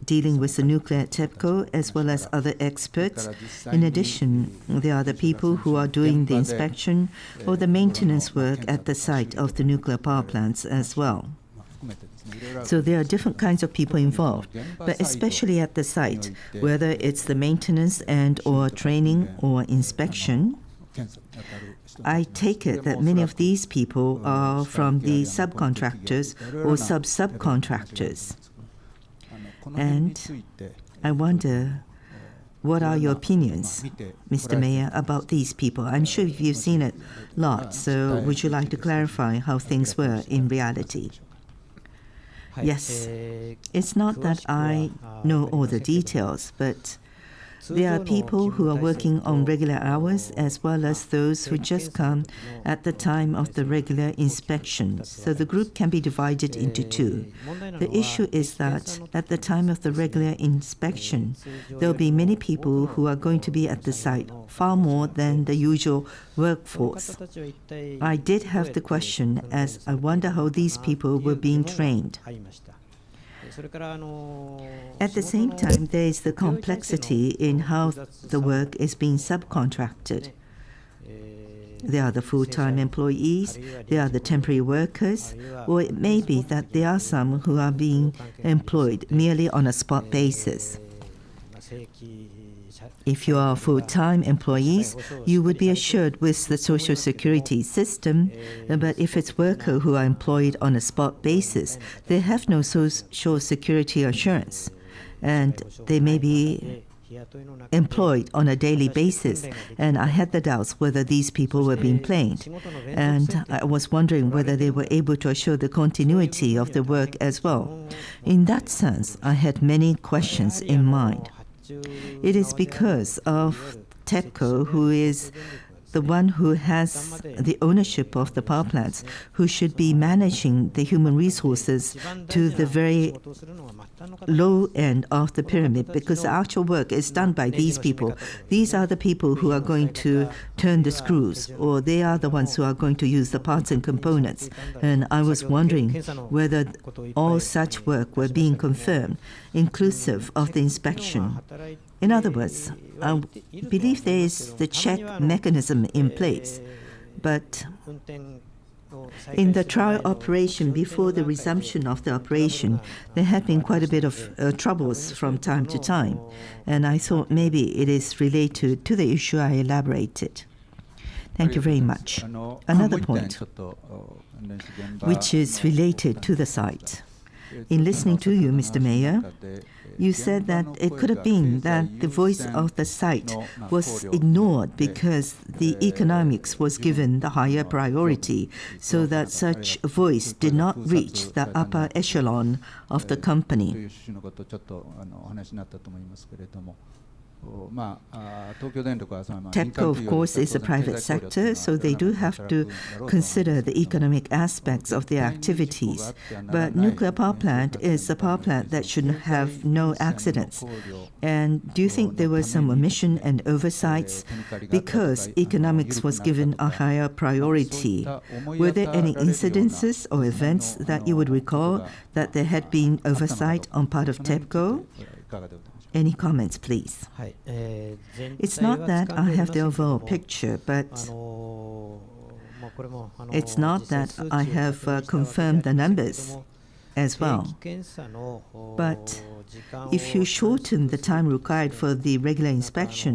dealing with the nuclear at TEPCO, as well as other experts. In addition, there are the people who are doing the inspection or the maintenance work at the site of the nuclear power plants as well. So there are different kinds of people involved, but especially at the site, whether it's the maintenance and or training or inspection, I take it that many of these people are from the subcontractors or sub-subcontractors. And I wonder, what are your opinions, Mr. Mayor, about these people? I'm sure you've seen it a lot, so would you like to clarify how things were in reality? Yes, it's not that I know all the details, but there are people who are working on regular hours as well as those who just come at the time of the regular inspection. So the group can be divided into two. The issue is that at the time of the regular inspection, there will be many people who are going to be at the site, far more than the usual workforce. I did have the question as I wonder how these people were being trained. At the same time, there is the complexity in how the work is being subcontracted. There are the full-time employees, there are the temporary workers, or it may be that there are some who are being employed merely on a spot basis. If you are full-time employees, you would be assured with the Social Security system, but if it's workers who are employed on a spot basis, they have no Social Security assurance, and they may be employed on a daily basis, and I had the doubts whether these people were being paid, and I was wondering whether they were able to assure the continuity of the work as well. In that sense, I had many questions in mind. It is because of TEPCO, who is the one who has the ownership of the power plants, who should be managing the human resources to the very low end of the pyramid, because the actual work is done by these people. These are the people who are going to turn the screws, or they are the ones who are going to use the parts and components. And I was wondering whether all such work were being confirmed, inclusive of the inspection. In other words, I believe there is the check mechanism in place, but in the trial operation before the resumption of the operation, there had been quite a bit of troubles from time to time, and I thought maybe it is related to the issue I elaborated. Thank you very much. Another point, which is related to the site. In listening to you, Mr. Mayor, you said that it could have been that the voice of the site was ignored because the economics was given the higher priority, so that such a voice did not reach the upper echelon of the company. TEPCO, of course, is a private sector, so they do have to consider the economic aspects of their activities. But nuclear power plant is a power plant that should have no accidents. And do you think there was some omission and oversights because economics was given a higher priority? Were there any incidences or events that you would recall that there had been oversight on part of TEPCO? Any comments, please? It's not that I have the overall picture, but it's not that I have confirmed the numbers as well. But if you shorten the time required for the regular inspection,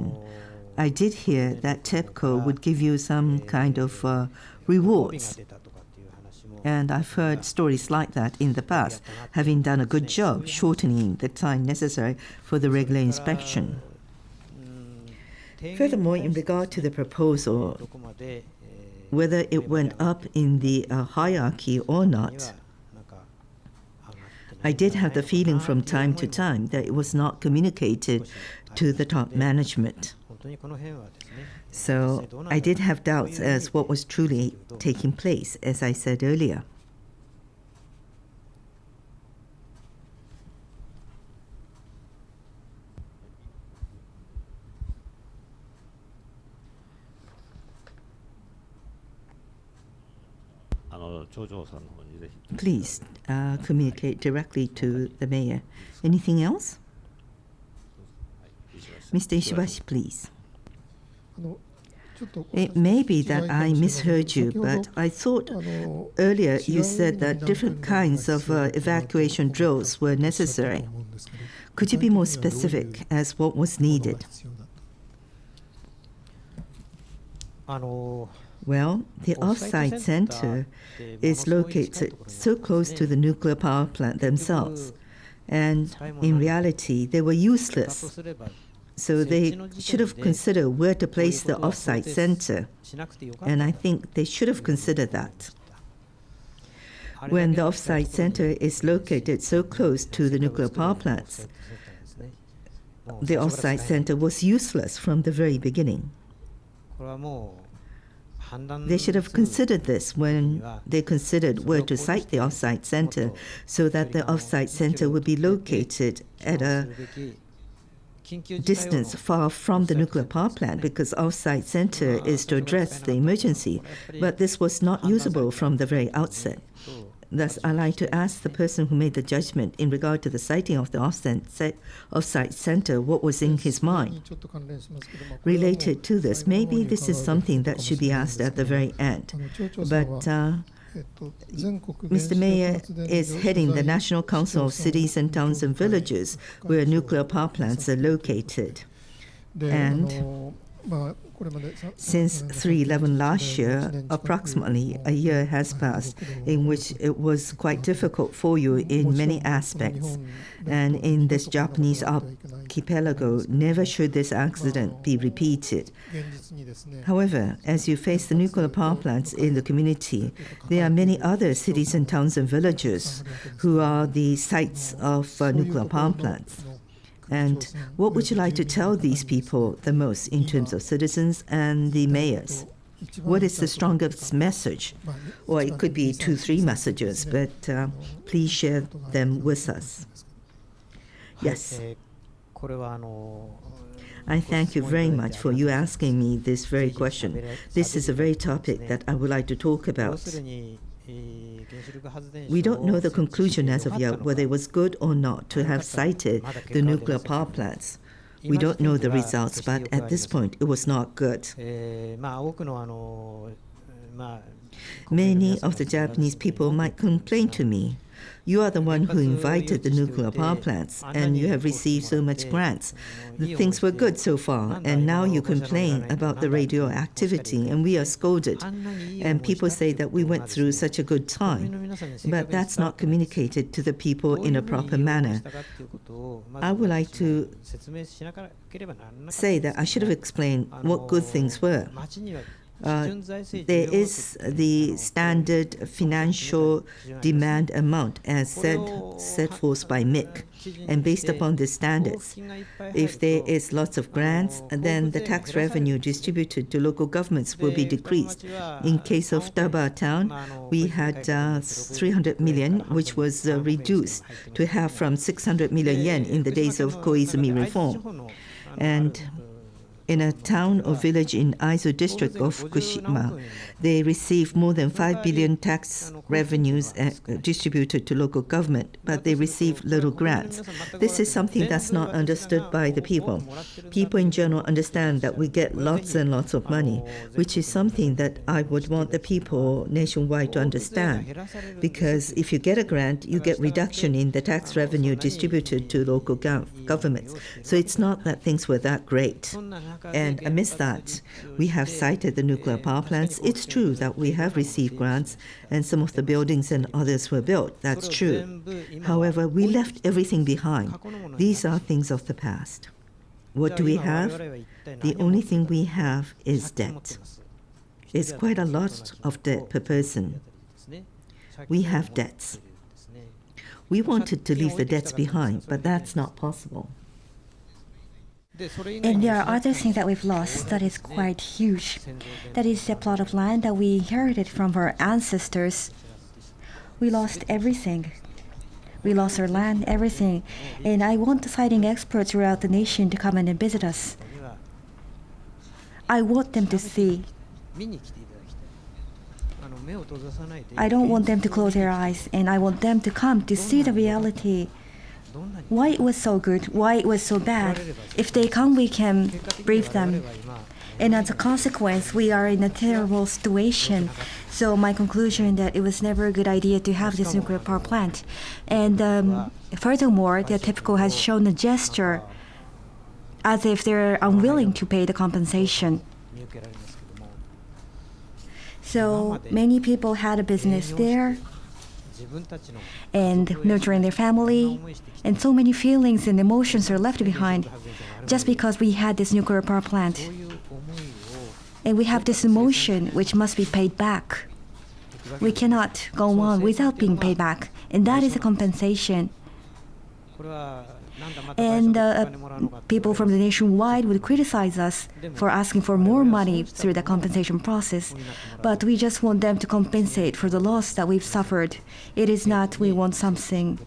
I did hear that TEPCO would give you some kind of rewards. And I've heard stories like that in the past, having done a good job shortening the time necessary for the regular inspection. Furthermore, in regard to the proposal, whether it went up in the hierarchy or not, I did have the feeling from time to time that it was not communicated to the top management. So I did have doubts as what was truly taking place, as I said earlier. Please communicate directly to the mayor. Anything else? Mr. Ishibashi, please. It may be that I misheard you, but I thought earlier you said that different kinds of evacuation drills were necessary. Could you be more specific as what was needed? Well, the off-site center is located so close to the nuclear power plant themselves, and in reality, they were useless. So they should have considered where to place the off-site center, and I think they should have considered that. When the off-site center is located so close to the nuclear power plants, the off-site center was useless from the very beginning. They should have considered this when they considered where to site the off-site center, so that the off-site center would be located at a distance far from the nuclear power plant, because off-site center is to address the emergency, but this was not usable from the very outset. Thus, I'd like to ask the person who made the judgment in regard to the siting of the off-site center, what was in his mind. Related to this, maybe this is something that should be asked at the very end. But Mr. Mayor is heading the National Council of Cities and Towns and Villages, where nuclear power plants are located. And since 3/11 last year, approximately a year has passed in which it was quite difficult for you in many aspects. And in this Japanese archipelago, never should this accident be repeated. However, as you face the nuclear power plants in the community, there are many other cities and towns and villages who are the sites of nuclear power plants. And what would you like to tell these people the most in terms of citizens and the mayors? What is the strongest message? Or it could be 2, 3 messages, but please share them with us. Yes. I thank you very much for you asking me this very question. This is a very topic that I would like to talk about. We don't know the conclusion as of yet, whether it was good or not to have sited the nuclear power plants. We don't know the results, but at this point, it was not good. Many of the Japanese people might complain to me, you are the one who invited the nuclear power plants, and you have received so much grants. The things were good so far, and now you complain about the radioactivity, and we are scolded. And people say that we went through such a good time. But that's not communicated to the people in a proper manner. I would like to say that I should have explained what good things were. There is the standard financial demand amount as set forth by NAIIC. And based upon the standards, if there is lots of grants, then the tax revenue distributed to local governments will be decreased. In case of Futaba town, we had 300 million, which was reduced to half from 600 million yen in the days of Koizumi reform. And in a town or village in Aizu district of Fukushima, they receive more than 5 billion tax revenues distributed to local government, but they receive little grants. This is something that's not understood by the people. People in general understand that we get lots and lots of money, which is something that I would want the people nationwide to understand. Because if you get a grant, you get reduction in the tax revenue distributed to local governments. So it's not that things were that great. And amidst that, we have cited the nuclear power plants. It's true that we have received grants and some of the buildings and others were built. That's true. However, we left everything behind. These are things of the past. What do we have? The only thing we have is debt. It's quite a lot of debt per person. We have debts. We wanted to leave the debts behind, but that's not possible. And there are other things that we've lost that is quite huge. That is the plot of land that we inherited from our ancestors. We lost everything. We lost our land, everything. And I want the sighting experts throughout the nation to come in and visit us. I want them to see. I don't want them to close their eyes, and I want them to come to see the reality. Why it was so good, why it was so bad. If they come, we can brief them. And as a consequence, we are in a terrible situation. So my conclusion that it was never a good idea to have this nuclear power plant. And furthermore, the TEPCO has shown a gesture as if they're unwilling to pay the compensation. So many people had a business there and nurturing their family, and so many feelings and emotions are left behind just because we had this nuclear power plant. And we have this emotion which must be paid back. We cannot go on without being paid back, and that is a compensation. And people from the nationwide would criticize us for asking for more money through the compensation process. But we just want them to compensate for the loss that we've suffered. It is not we want something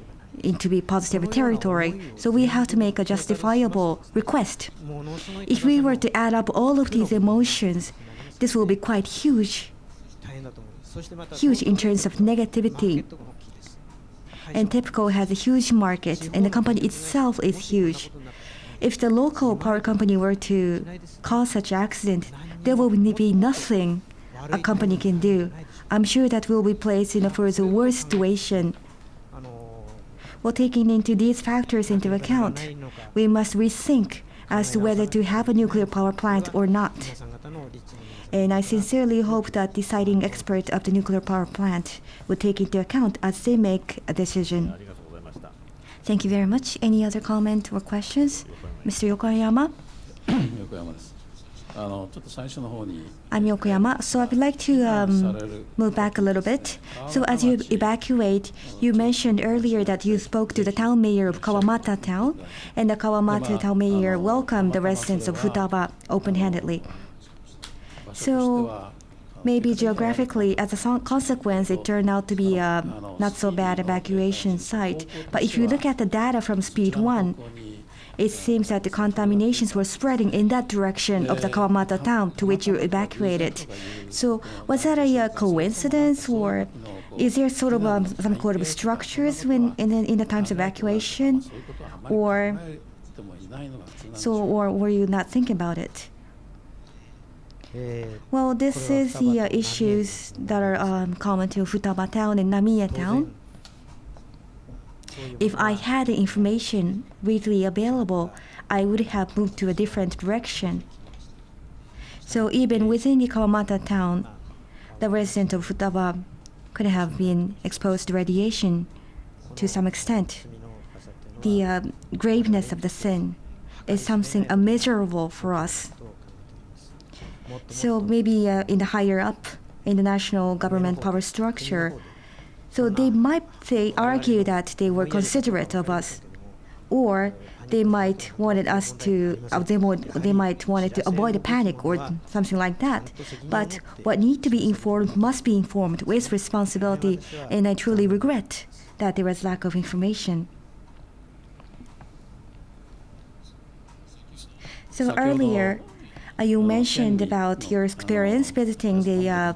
to be positive territory. So we have to make a justifiable request. If we were to add up all of these emotions, this will be quite huge. Huge in terms of negativity. And TEPCO has a huge market, and the company itself is huge. If the local power company were to cause such accident, there will be nothing a company can do. I'm sure that we'll be placed in a further worse situation. Well, taking into these factors into account, we must rethink as to whether to have a nuclear power plant or not. And I sincerely hope that the deciding expert of the nuclear power plant will take into account as they make a decision. Thank you very much. Any other comment or questions? Mr. Yokoyama? I'm Yokoyama. So I would like to move back a little bit. So as you evacuate, you mentioned earlier that you spoke to the town mayor of Kawamata town, and the Kawamata town mayor welcomed the residents of Futaba open-handedly. So maybe geographically, as a consequence, it turned out to be a not so bad evacuation site. But if you look at the data from Speed 1, it seems that the contaminations were spreading in that direction of the Kawamata town to which you evacuated. So was that a coincidence, or is there sort of some kind of structures in the times of evacuation, or were you not thinking about it? Well, this is the issues that are common to Futaba town and Namiya town. If I had the information readily available, I would have moved to a different direction. So even within the Kawamata town, the residents of Futaba could have been exposed to radiation to some extent. The graveness of the sin is something immeasurable for us. So maybe in the higher up, in the national government power structure, so they might argue that they were considerate of us, or they might wanted us to they might wanted to avoid a panic or something like that. But what need to be informed must be informed with responsibility, and I truly regret that there was lack of information. So earlier, You mentioned about your experience visiting the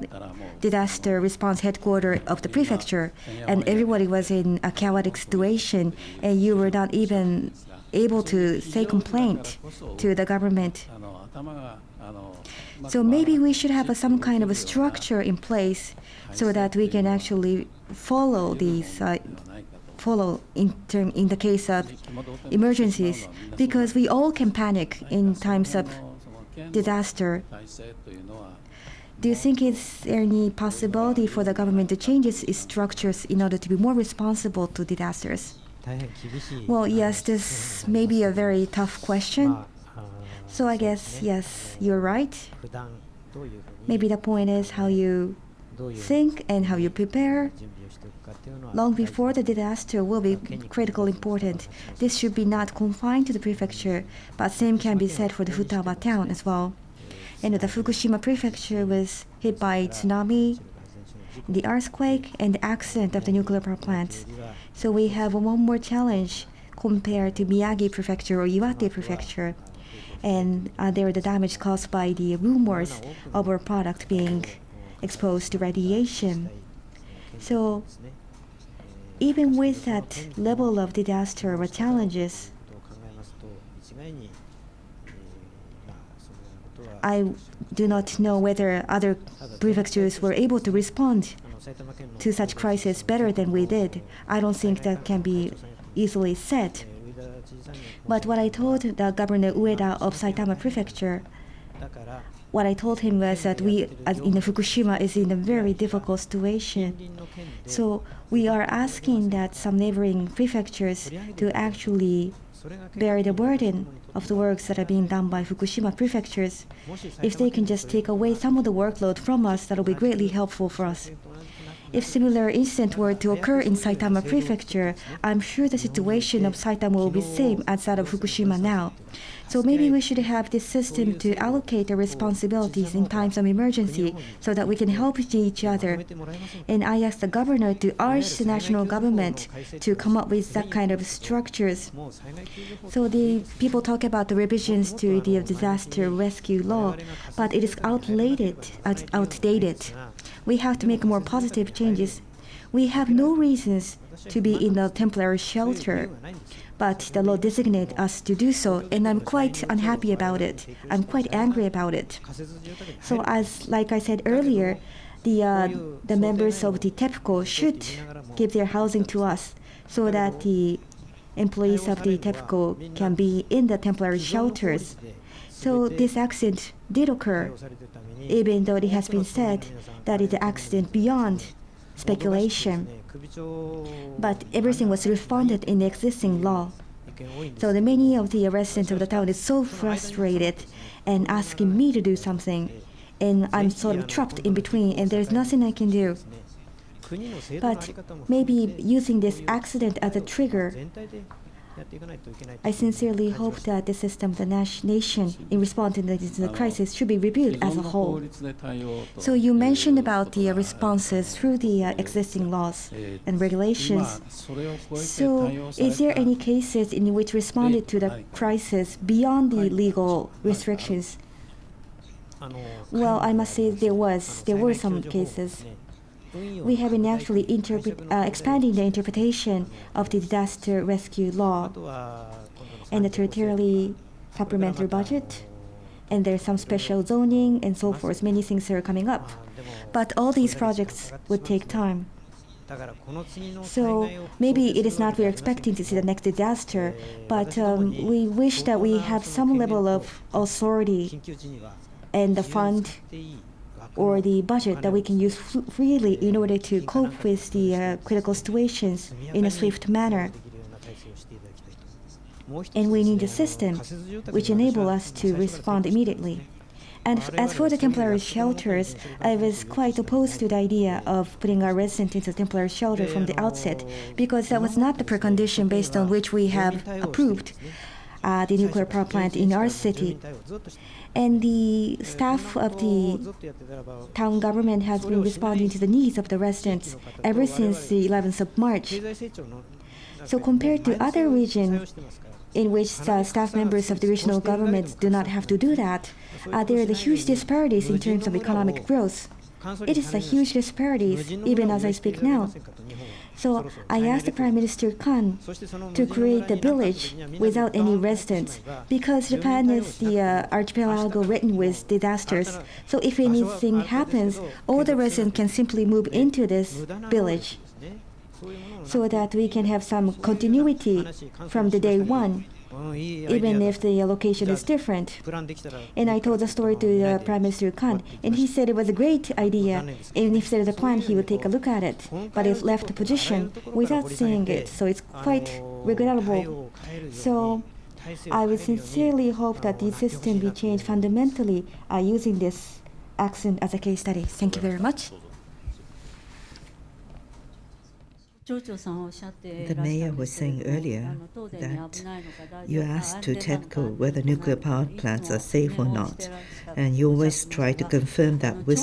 disaster response headquarters of the prefecture, and everybody was in a chaotic situation, and you were not even able to say complaint to the government. So maybe we should have some kind of a structure in place so that we can actually follow these in the case of emergencies, because we all can panic in times of disaster. Do you think is there any possibility for the government to change its structures in order to be more responsible to disasters? Well, yes, this may be a very tough question. So I guess, yes, you're right. Maybe the point is how you think and how you prepare long before the disaster will be critically important. This should be not confined to the prefecture, but same can be said for the Futaba town as well. And the Fukushima prefecture was hit by tsunami, the earthquake, and the accident of the nuclear power plants. So we have one more challenge compared to Miyagi prefecture or Iwate prefecture. And there are the damage caused by the rumors of our product being exposed to radiation. So even with that level of disaster or challenges, I do not know whether other prefectures were able to respond to such crisis better than we did. I don't think that can be easily said. But what I told the Governor Ueda of Saitama Prefecture, what I told him was that we, in the Fukushima, is in a very difficult situation. So we are asking that some neighboring prefectures to actually bear the burden of the works that are being done by Fukushima prefectures. If they can just take away some of the workload from us, that will be greatly helpful for us. If similar incident were to occur in Saitama Prefecture, I'm sure the situation of Saitama will be same as that of Fukushima now. So maybe we should have this system to allocate the responsibilities in times of emergency so that we can help each other. And I asked the governor to urge the national government to come up with that kind of structures. So the people talk about the revisions to the disaster rescue law, but it is outdated. We have to make more positive changes. We have no reasons to be in a temporary shelter, but the law designates us to do so, and I'm quite unhappy about it. I'm quite angry about it. So like I said earlier, the members of the TEPCO should give their housing to us so that the employees of the TEPCO can be in the temporary shelters. So this accident did occur, even though it has been said that it's an accident beyond speculation. But everything was refunded in the existing law. So many of the residents of the town is so frustrated and asking me to do something, and I'm sort of trapped in between, and there's nothing I can do. But maybe using this accident as a trigger, I sincerely hope that the system of the nation in responding to the crisis should be reviewed as a whole. So you mentioned about the responses through the existing laws and regulations. So is there any cases in which responded to the crisis beyond the legal restrictions? Well, I must say there were some cases. We have been actually expanding the interpretation of the disaster rescue law and the territorially supplementary budget, and there's some special zoning and so forth. Many things are coming up, but all these projects would take time. So maybe it is not we're expecting to see the next disaster, but we wish that we have some level of authority and the fund or the budget that we can use freely in order to cope with the critical situations in a swift manner. And we need a system which enable us to respond immediately. And as for the temporary shelters, I was quite opposed to the idea of putting our residents into temporary shelter from the outset, because that was not the precondition based on which we have approved the nuclear power plant in our city. And the staff of the town government has been responding to the needs of the residents ever since the 11th of March. So compared to other regions, in which staff members of the regional governments do not have to do that. There are the huge disparities in terms of economic growth. It is a huge disparities, even as I speak now. So I asked the Prime Minister Kan to create the village without any residents, because Japan is the archipelago written with disasters. So if anything happens, all the residents can simply move into this village, so that we can have some continuity from the day one, even if the location is different. And I told the story to Prime Minister Kan, and he said it was a great idea, and if there's a plan, he would take a look at it. But it left the position without seeing it, so it's quite regrettable. So I would sincerely hope that the system be changed fundamentally using this accident as a case study. Thank you very much. The mayor was saying earlier that you asked to TEPCO whether nuclear power plants are safe or not, and you always try to confirm that with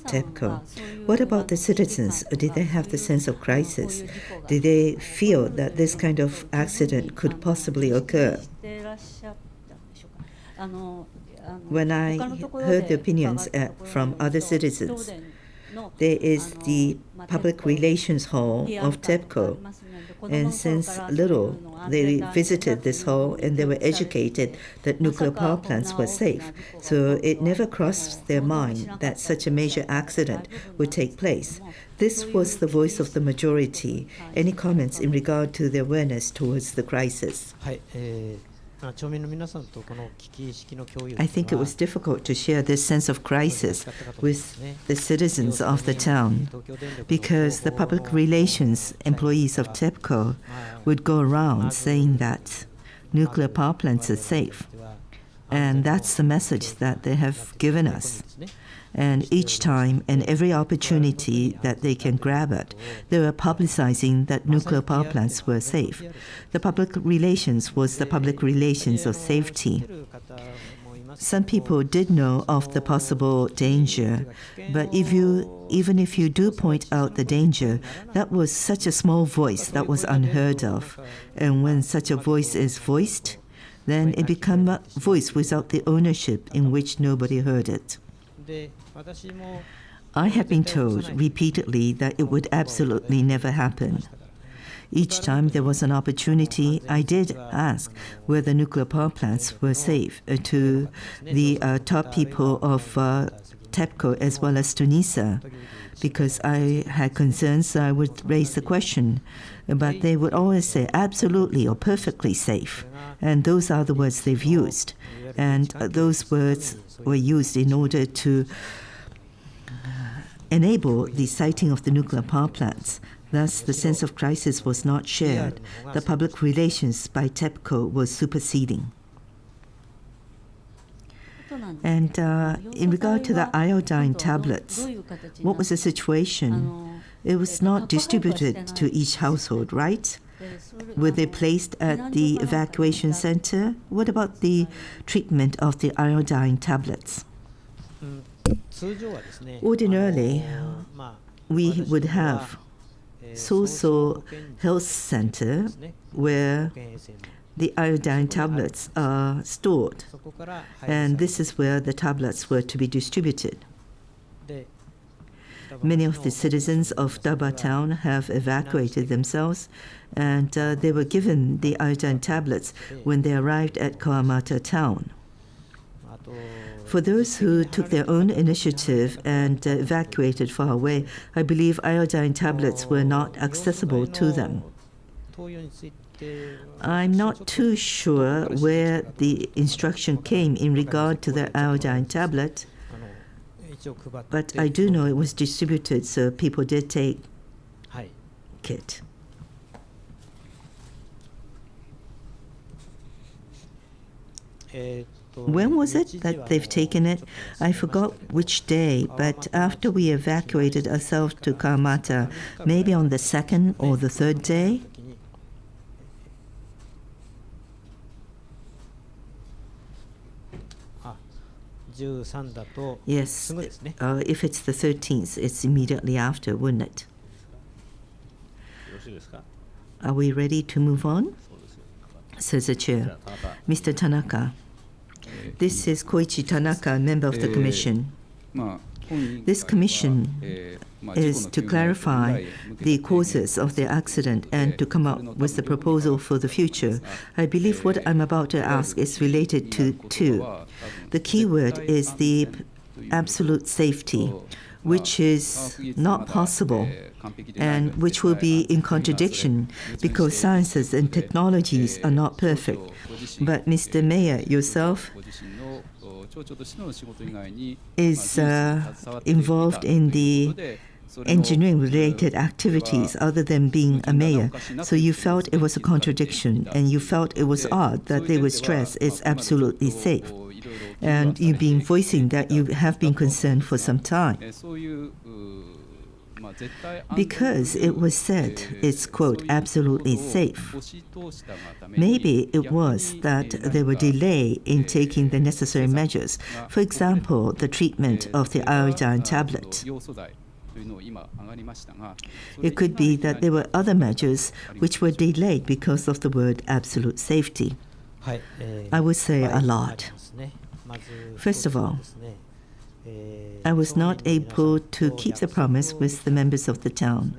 TEPCO. What about the citizens? Did they have the sense of crisis? Did they feel that this kind of accident could possibly occur? When I heard the opinions from other citizens, there is the public relations hall of TEPCO, and since little they visited this hall and they were educated that nuclear power plants were safe, so it never crossed their mind that such a major accident would take place. This was the voice of the majority. Any comments in regard to the awareness towards the crisis? I think it was difficult to share this sense of crisis with the citizens of the town, because the public relations employees of TEPCO would go around saying that nuclear power plants are safe. And that's the message that they have given us. And each time and every opportunity that they can grab at, they were publicizing that nuclear power plants were safe. The public relations was the public relations of safety. Some people did know of the possible danger, but even if you do point out the danger, that was such a small voice that was unheard of. And when such a voice is voiced, then it becomes a voice without the ownership in which nobody heard it. I have been told repeatedly that it would absolutely never happen. Each time there was an opportunity, I did ask whether nuclear power plants were safe to the top people of TEPCO as well as Tunisia, because I had concerns. I would raise the question, but they would always say absolutely or perfectly safe, and those are the words they've used, and those words were used in order to enable the siting of the nuclear power plants. Thus, the sense of crisis was not shared. The public relations by TEPCO was superseding. And in regard to the iodine tablets, what was the situation? It was not distributed to each household, right? Were they placed at the evacuation center? What about the treatment of the iodine tablets? Ordinarily, we would have Soso Health Center where the iodine tablets are stored, and this is where the tablets were to be distributed. Many of the citizens of Futaba town have evacuated themselves, and they were given the iodine tablets when they arrived at Kawamata town. For those who took their own initiative and evacuated far away, I believe iodine tablets were not accessible to them. I'm not too sure where the instruction came in regard to the iodine tablet, but I do know it was distributed, so people did take it. When was it that they've taken it? I forgot which day, but after we evacuated ourselves to Kawamata, maybe on the second or the third day? Yes, if it's the 13th, it's immediately after, wouldn't it? Are we ready to move on? says the chair. Mr. Tanaka. This is Koichi Tanaka, member of the commission. This commission is to clarify the causes of the accident and to come up with the proposal for the future. I believe what I'm about to ask is related to two. The key word is the absolute safety, which is not possible and which will be in contradiction because sciences and technologies are not perfect. But Mr. Mayor, yourself is involved in the engineering-related activities other than being a mayor. So you felt it was a contradiction, and you felt it was odd that they would stress it's absolutely safe. And you've been voicing that you have been concerned for some time. Because it was said it's, quote, absolutely safe. Maybe it was that there were delay in taking the necessary measures. For example, the treatment of the iodine tablet. It could be that there were other measures which were delayed because of the word absolute safety. I would say a lot. First of all, I was not able to keep the promise with the members of the town.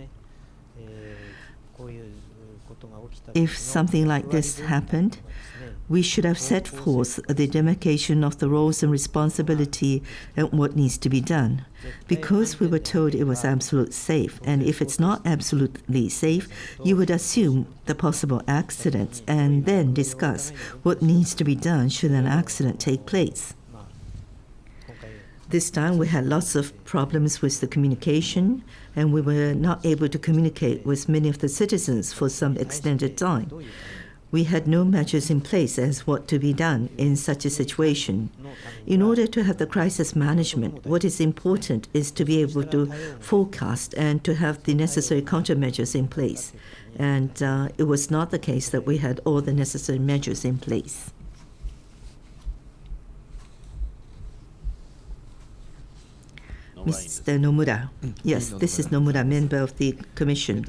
If something like this happened, we should have set forth the demarcation of the roles and responsibility and what needs to be done. Because we were told it was absolutely safe, and if it's not absolutely safe, you would assume the possible accidents and then discuss what needs to be done should an accident take place. This time we had lots of problems with the communication, and we were not able to communicate with many of the citizens for some extended time. We had no measures in place as what to be done in such a situation. In order to have the crisis management, what is important is to be able to forecast and to have the necessary countermeasures in place. And it was not the case that we had all the necessary measures in place. Mr. Nomura. Yes, this is Nomura, member of the Commission.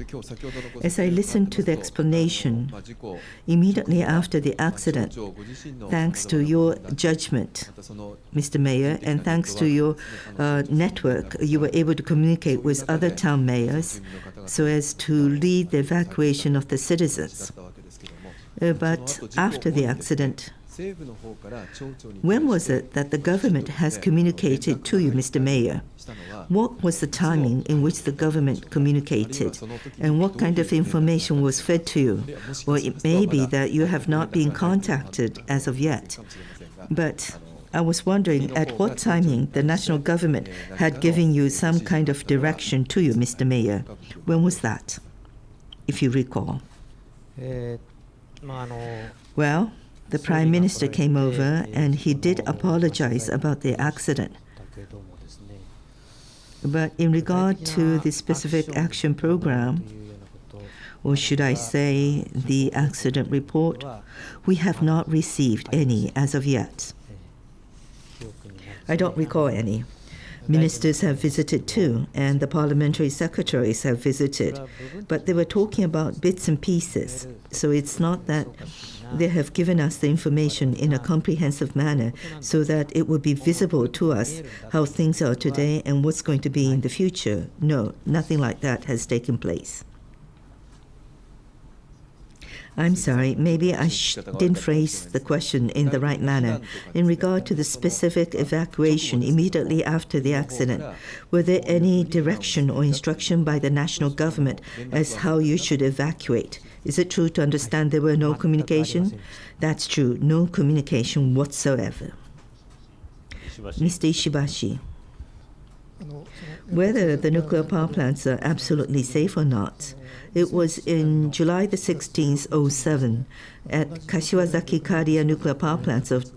As I listened to the explanation, immediately after the accident, thanks to your judgment, Mr. Mayor, and thanks to your network, you were able to communicate with other town mayors so as to lead the evacuation of the citizens. But after the accident, when was it that the government has communicated to you, Mr. Mayor? What was the timing in which the government communicated? And what kind of information was fed to you? Or it may be that you have not been contacted as of yet. But I was wondering at what timing the national government had given you some kind of direction to you, Mr. Mayor. When was that, if you recall? Well, the Prime Minister came over and he did apologize about the accident. But in regard to the specific action program, or should I say the accident report, we have not received any as of yet. I don't recall any. Ministers have visited too, and the parliamentary secretaries have visited, but they were talking about bits and pieces, so it's not that they have given us the information in a comprehensive manner so that it would be visible to us how things are today and what's going to be in the future. No, nothing like that has taken place. I'm sorry, maybe I didn't phrase the question in the right manner. In regard to the specific evacuation immediately after the accident, were there any direction or instruction by the national government as how you should evacuate? Is it true to understand there were no communication? That's true, no communication whatsoever. Mr. Ishibashi, whether the nuclear power plants are absolutely safe or not, it was in July the 16th, 2007, at Kashiwazaki Karia nuclear power plants of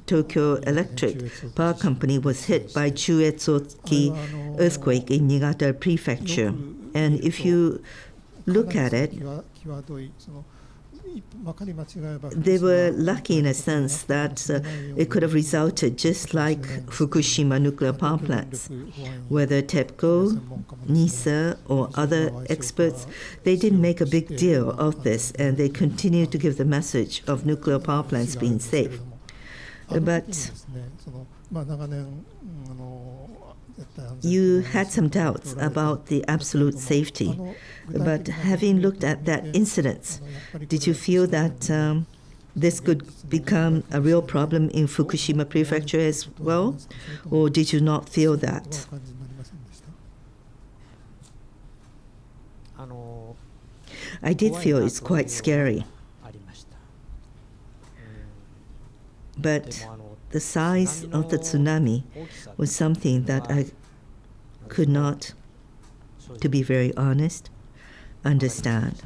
Tokyo Electric Power Company was hit by Chuetsuki earthquake in Niigata Prefecture. And if you look at it, they were lucky in a sense that it could have resulted just like Fukushima nuclear power plants. Whether TEPCO, NAIIC, or other experts, they didn't make a big deal of this, and they continued to give the message of nuclear power plants being safe. But you had some doubts about the absolute safety. But having looked at that incident, did you feel that this could become a real problem in Fukushima Prefecture as well? Or did you not feel that? I did feel it's quite scary. But the size of the tsunami was something that I could not, to be very honest, understand.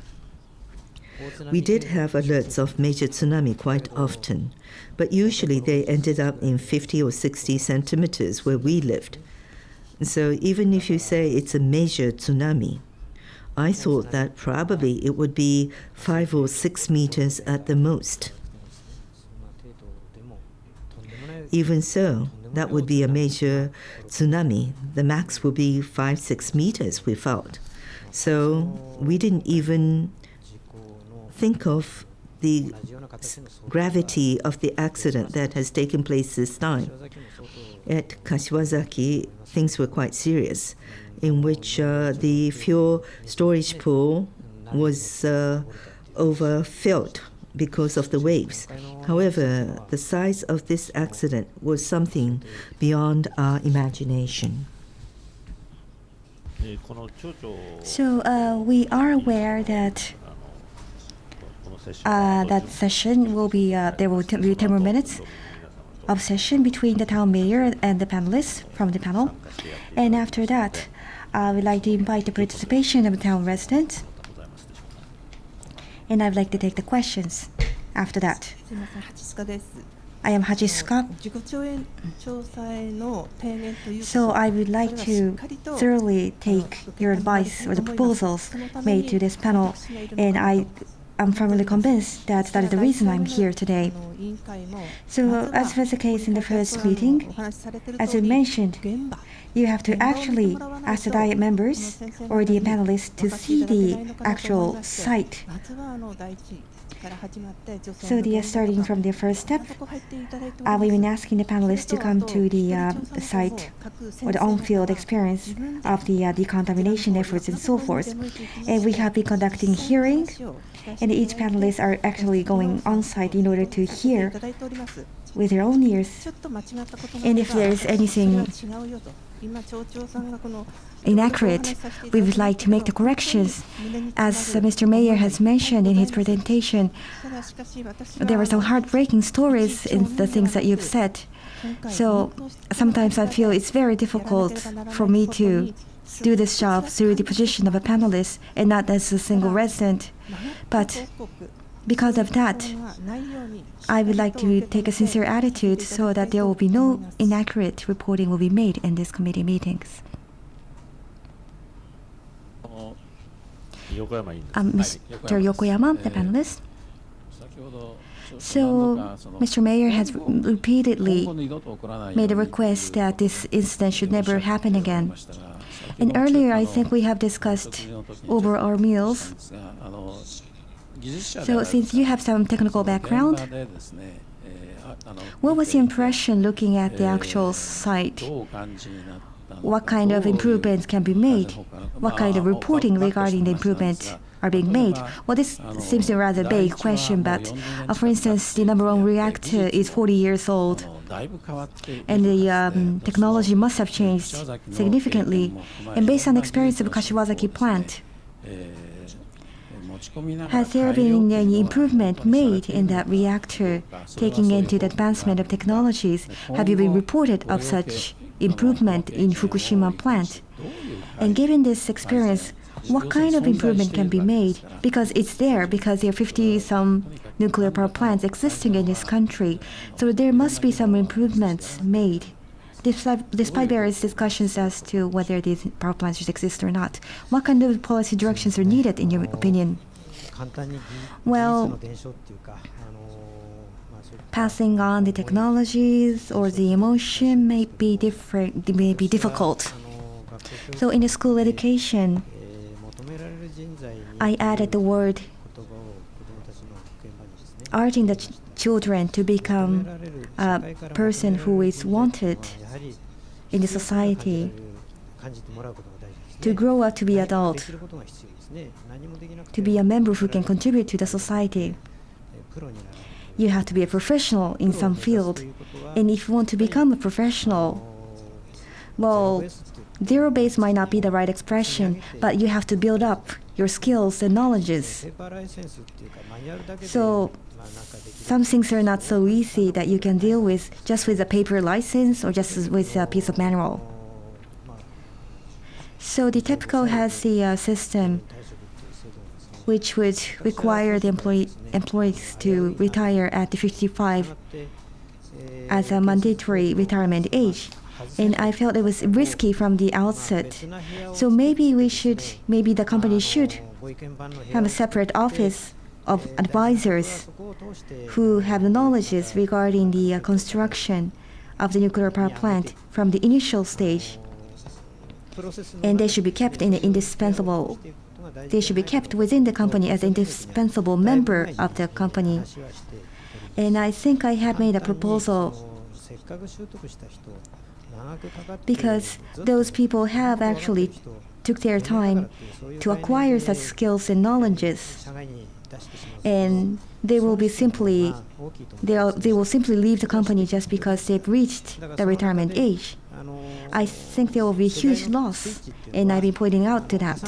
We did have alerts of major tsunami quite often, but usually they ended up in 50 or 60 centimeters where we lived. So even if you say it's a major tsunami, I thought that probably it would be 5 or 6 meters at the most. Even so, that would be a major tsunami. The max would be 5-6 meters, we felt. So we didn't even think of the gravity of the accident that has taken place this time. At Kashiwazaki, things were quite serious, in which the fuel storage pool was overfilled because of the waves. However, the size of this accident was something beyond our imagination. So we are aware that that session will be, there will be 10 more minutes of session between the town mayor and the panelists from the panel. And after that, we'd like to invite the participation of the town residents. And I'd like to take the questions after that. I am Hachisuka. So I would like to thoroughly take your advice or the proposals made to this panel, and I'm firmly convinced that that is the reason I'm here today. So as was the case in the first meeting, as you mentioned, you have to actually ask the diet members or the panelists to see the actual site. So they are starting from the first step. We've been asking the panelists to come to the site or the on-field experience of the decontamination efforts and so forth. And we have been conducting hearings, and each panelist are actually going on-site in order to hear with their own ears. And if there is anything inaccurate, we would like to make the corrections. As Mr. Mayor has mentioned in his presentation, there were some heartbreaking stories in the things that you've said. So sometimes I feel it's very difficult for me to do this job through the position of a panelist and not as a single resident. But because of that, I would like to take a sincere attitude so that there will be no inaccurate reporting will be made in these committee meetings. Mr. Yokoyama, the panelist. So, Mr. Mayor has repeatedly made a request that this incident should never happen again. And earlier, I think we have discussed over our meals. So, since you have some technical background, what was your impression looking at the actual site? What kind of improvements can be made? What kind of reporting regarding the improvement are being made? Well, this seems a rather vague question, but for instance, the number one reactor is 40 years old, and the technology must have changed significantly. And based on the experience of Kashiwazaki plant, has there been any improvement made in that reactor, taking into the advancement of technologies? Have you been reported of such improvement in Fukushima plant? And given this experience, what kind of improvement can be made? Because it's there, because there are 50-some nuclear power plants existing in this country. So there must be some improvements made, despite various discussions as to whether these power plants should exist or not. What kind of policy directions are needed, in your opinion? Well, passing on the technologies or the emotion may be different, may be difficult. So in the school education, I added the word urging the children to become a person who is wanted in the society, to grow up to be adult, to be a member who can contribute to the society. You have to be a professional in some field. And if you want to become a professional, well, zero base might not be the right expression, but you have to build up your skills and knowledges. So some things are not so easy that you can deal with just with a paper license or just with a piece of manual. So the TEPCO has the system which would require the employees to retire at the 55 as a mandatory retirement age. And I felt it was risky from the outset. So maybe the company should have a separate office of advisors who have the knowledges regarding the construction of the nuclear power plant from the initial stage. And they should be kept they should be kept within the company as an indispensable member of the company. And I think I have made a proposal because those people have actually took their time to acquire such skills and knowledges, and they will simply leave the company just because they've reached the retirement age. I think there will be huge loss, and I've been pointing out to that.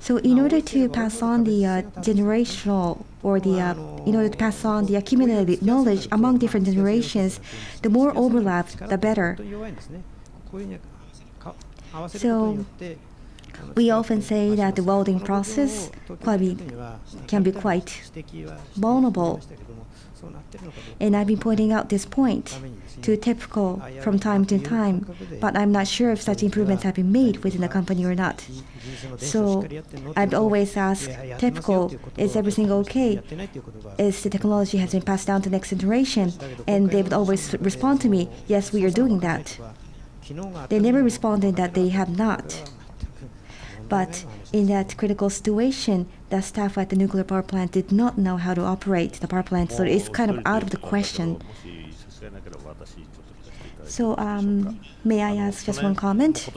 So in order to pass on the generational or in order to pass on the accumulated knowledge among different generations, the more overlap, the better. So we often say that the welding process can be quite vulnerable. And I've been pointing out this point to TEPCO from time to time, but I'm not sure if such improvements have been made within the company or not. So I've always asked TEPCO, is everything okay? Is the technology has been passed down to the next generation? And they would always respond to me, yes, we are doing that. They never responded that they have not. But in that critical situation, the staff at the nuclear power plant did not know how to operate the power plant, so it's kind of out of the question. So may I ask just one comment?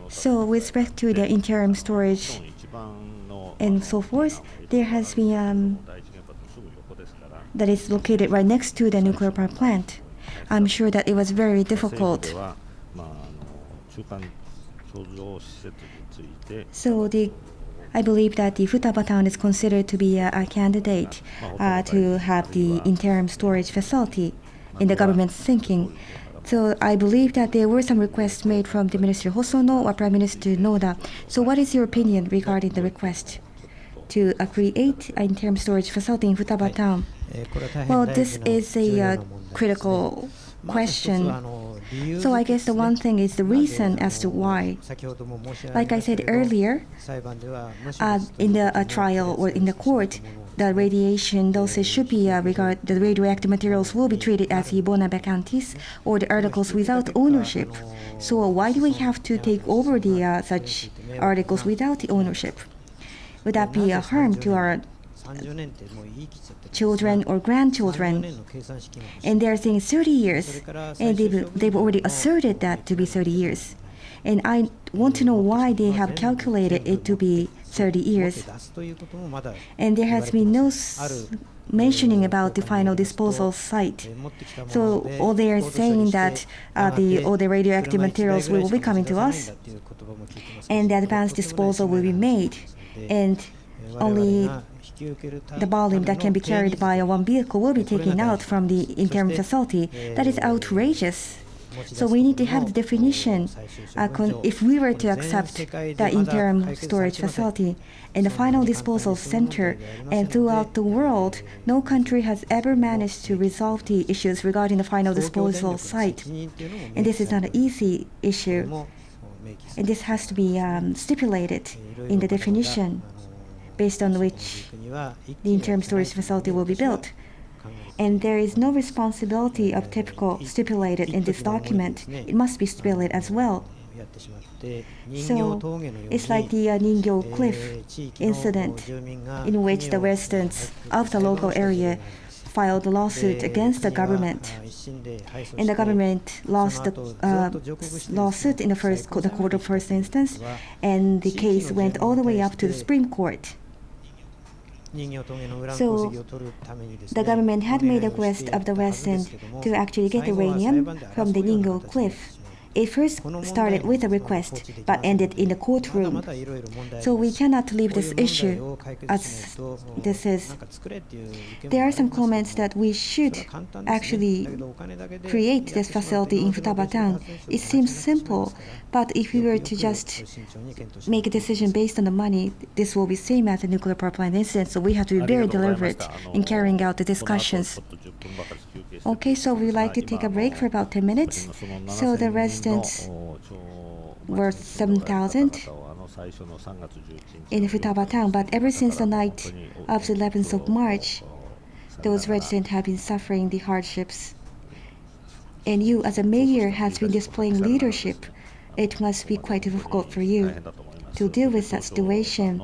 So with respect to the interim storage and so forth, there has been that is located right next to the nuclear power plant. I'm sure that it was very difficult. So I believe that the Futaba town is considered to be a candidate to have the interim storage facility in the government's thinking. So I believe that there were some requests made from the Minister Hosono or Prime Minister Noda. So what is your opinion regarding the request to create an interim storage facility in Futaba town? Well, this is a critical question. So I guess the one thing is the reason as to why. Like I said earlier, in the trial or in the court, the radiation dosage should be the radioactive materials will be treated as the bona vacantes or the articles without ownership. So why do we have to take over the such articles without the ownership? Would that be a harm to our children or grandchildren? And they're saying 30 years, and they've already asserted that to be 30 years. And I want to know why they have calculated it to be 30 years. And there has been no mentioning about the final disposal site. So all they are saying that all the radioactive materials will be coming to us, and the advanced disposal will be made, and only the volume that can be carried by one vehicle will be taken out from the interim facility. That is outrageous. So we need to have the definition. If we were to accept the interim storage facility and the final disposal center, and throughout the world, no country has ever managed to resolve the issues regarding the final disposal site. And this is not an easy issue. And this has to be stipulated in the definition based on which the interim storage facility will be built. And there is no responsibility of typical stipulated in this document. It must be stipulated as well. So it's like the Ningyo Cliff incident in which the residents of the local area filed a lawsuit against the government. And the government lost the lawsuit in the court of first instance, and the case went all the way up to the Supreme Court. So the government had made a request of the resident to actually get uranium from the Ningyo Cliff. It first started with a request, but ended in the courtroom. So we cannot leave this issue as this is. There are some comments that we should actually create this facility in Futaba town. It seems simple, but if we were to just make a decision based on the money, this will be same as a nuclear power plant incident. So we have to be very deliberate in carrying out the discussions. Okay, so we'd like to take a break for about 10 minutes. So the residents were 7,000 in Futaba town, but ever since the night of the 11th of March, those residents have been suffering the hardships. And you, as a mayor, has been displaying leadership. It must be quite difficult for you to deal with that situation.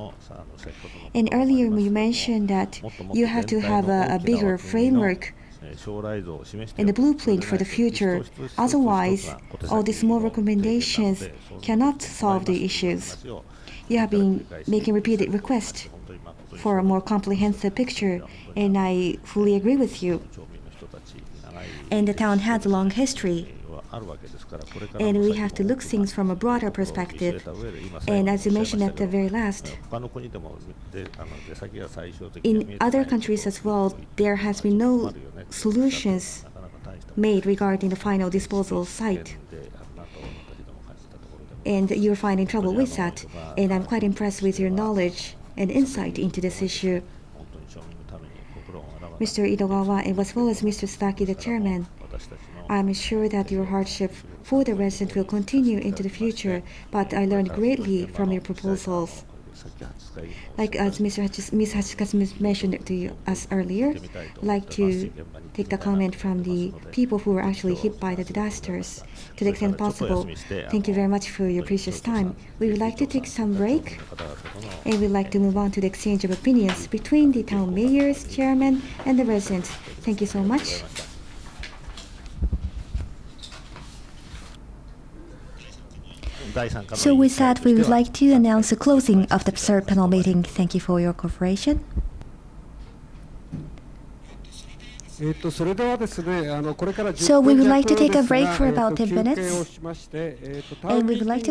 And earlier you mentioned that you have to have a bigger framework and the blueprint for the future. Otherwise, all these small recommendations cannot solve the issues. You have been making repeated requests for a more comprehensive picture, and I fully agree with you. And the town has a long history, and we have to look things from a broader perspective. And as you mentioned at the very last, in other countries as well, there has been no solutions made regarding the final disposal site. And you're finding trouble with that. And I'm quite impressed with your knowledge and insight into this issue. Mr. IDOGAWA, and as well as Mr. Sasaki, the chairman, I'm sure that your hardship for the resident will continue into the future, but I learned greatly from your proposals. Like as Ms. Hachikazu mentioned to us earlier, I'd like to take the comment from the people who were actually hit by the disasters to the extent possible. Thank you very much for your precious time. We would like to take some break, and we'd like to move on to the exchange of opinions between the town mayors, chairman, and the residents. Thank you so much. So with that, we would like to announce the closing of the third panel meeting. Thank you for your cooperation. So we would like to take a break for about 10 minutes, and we would like to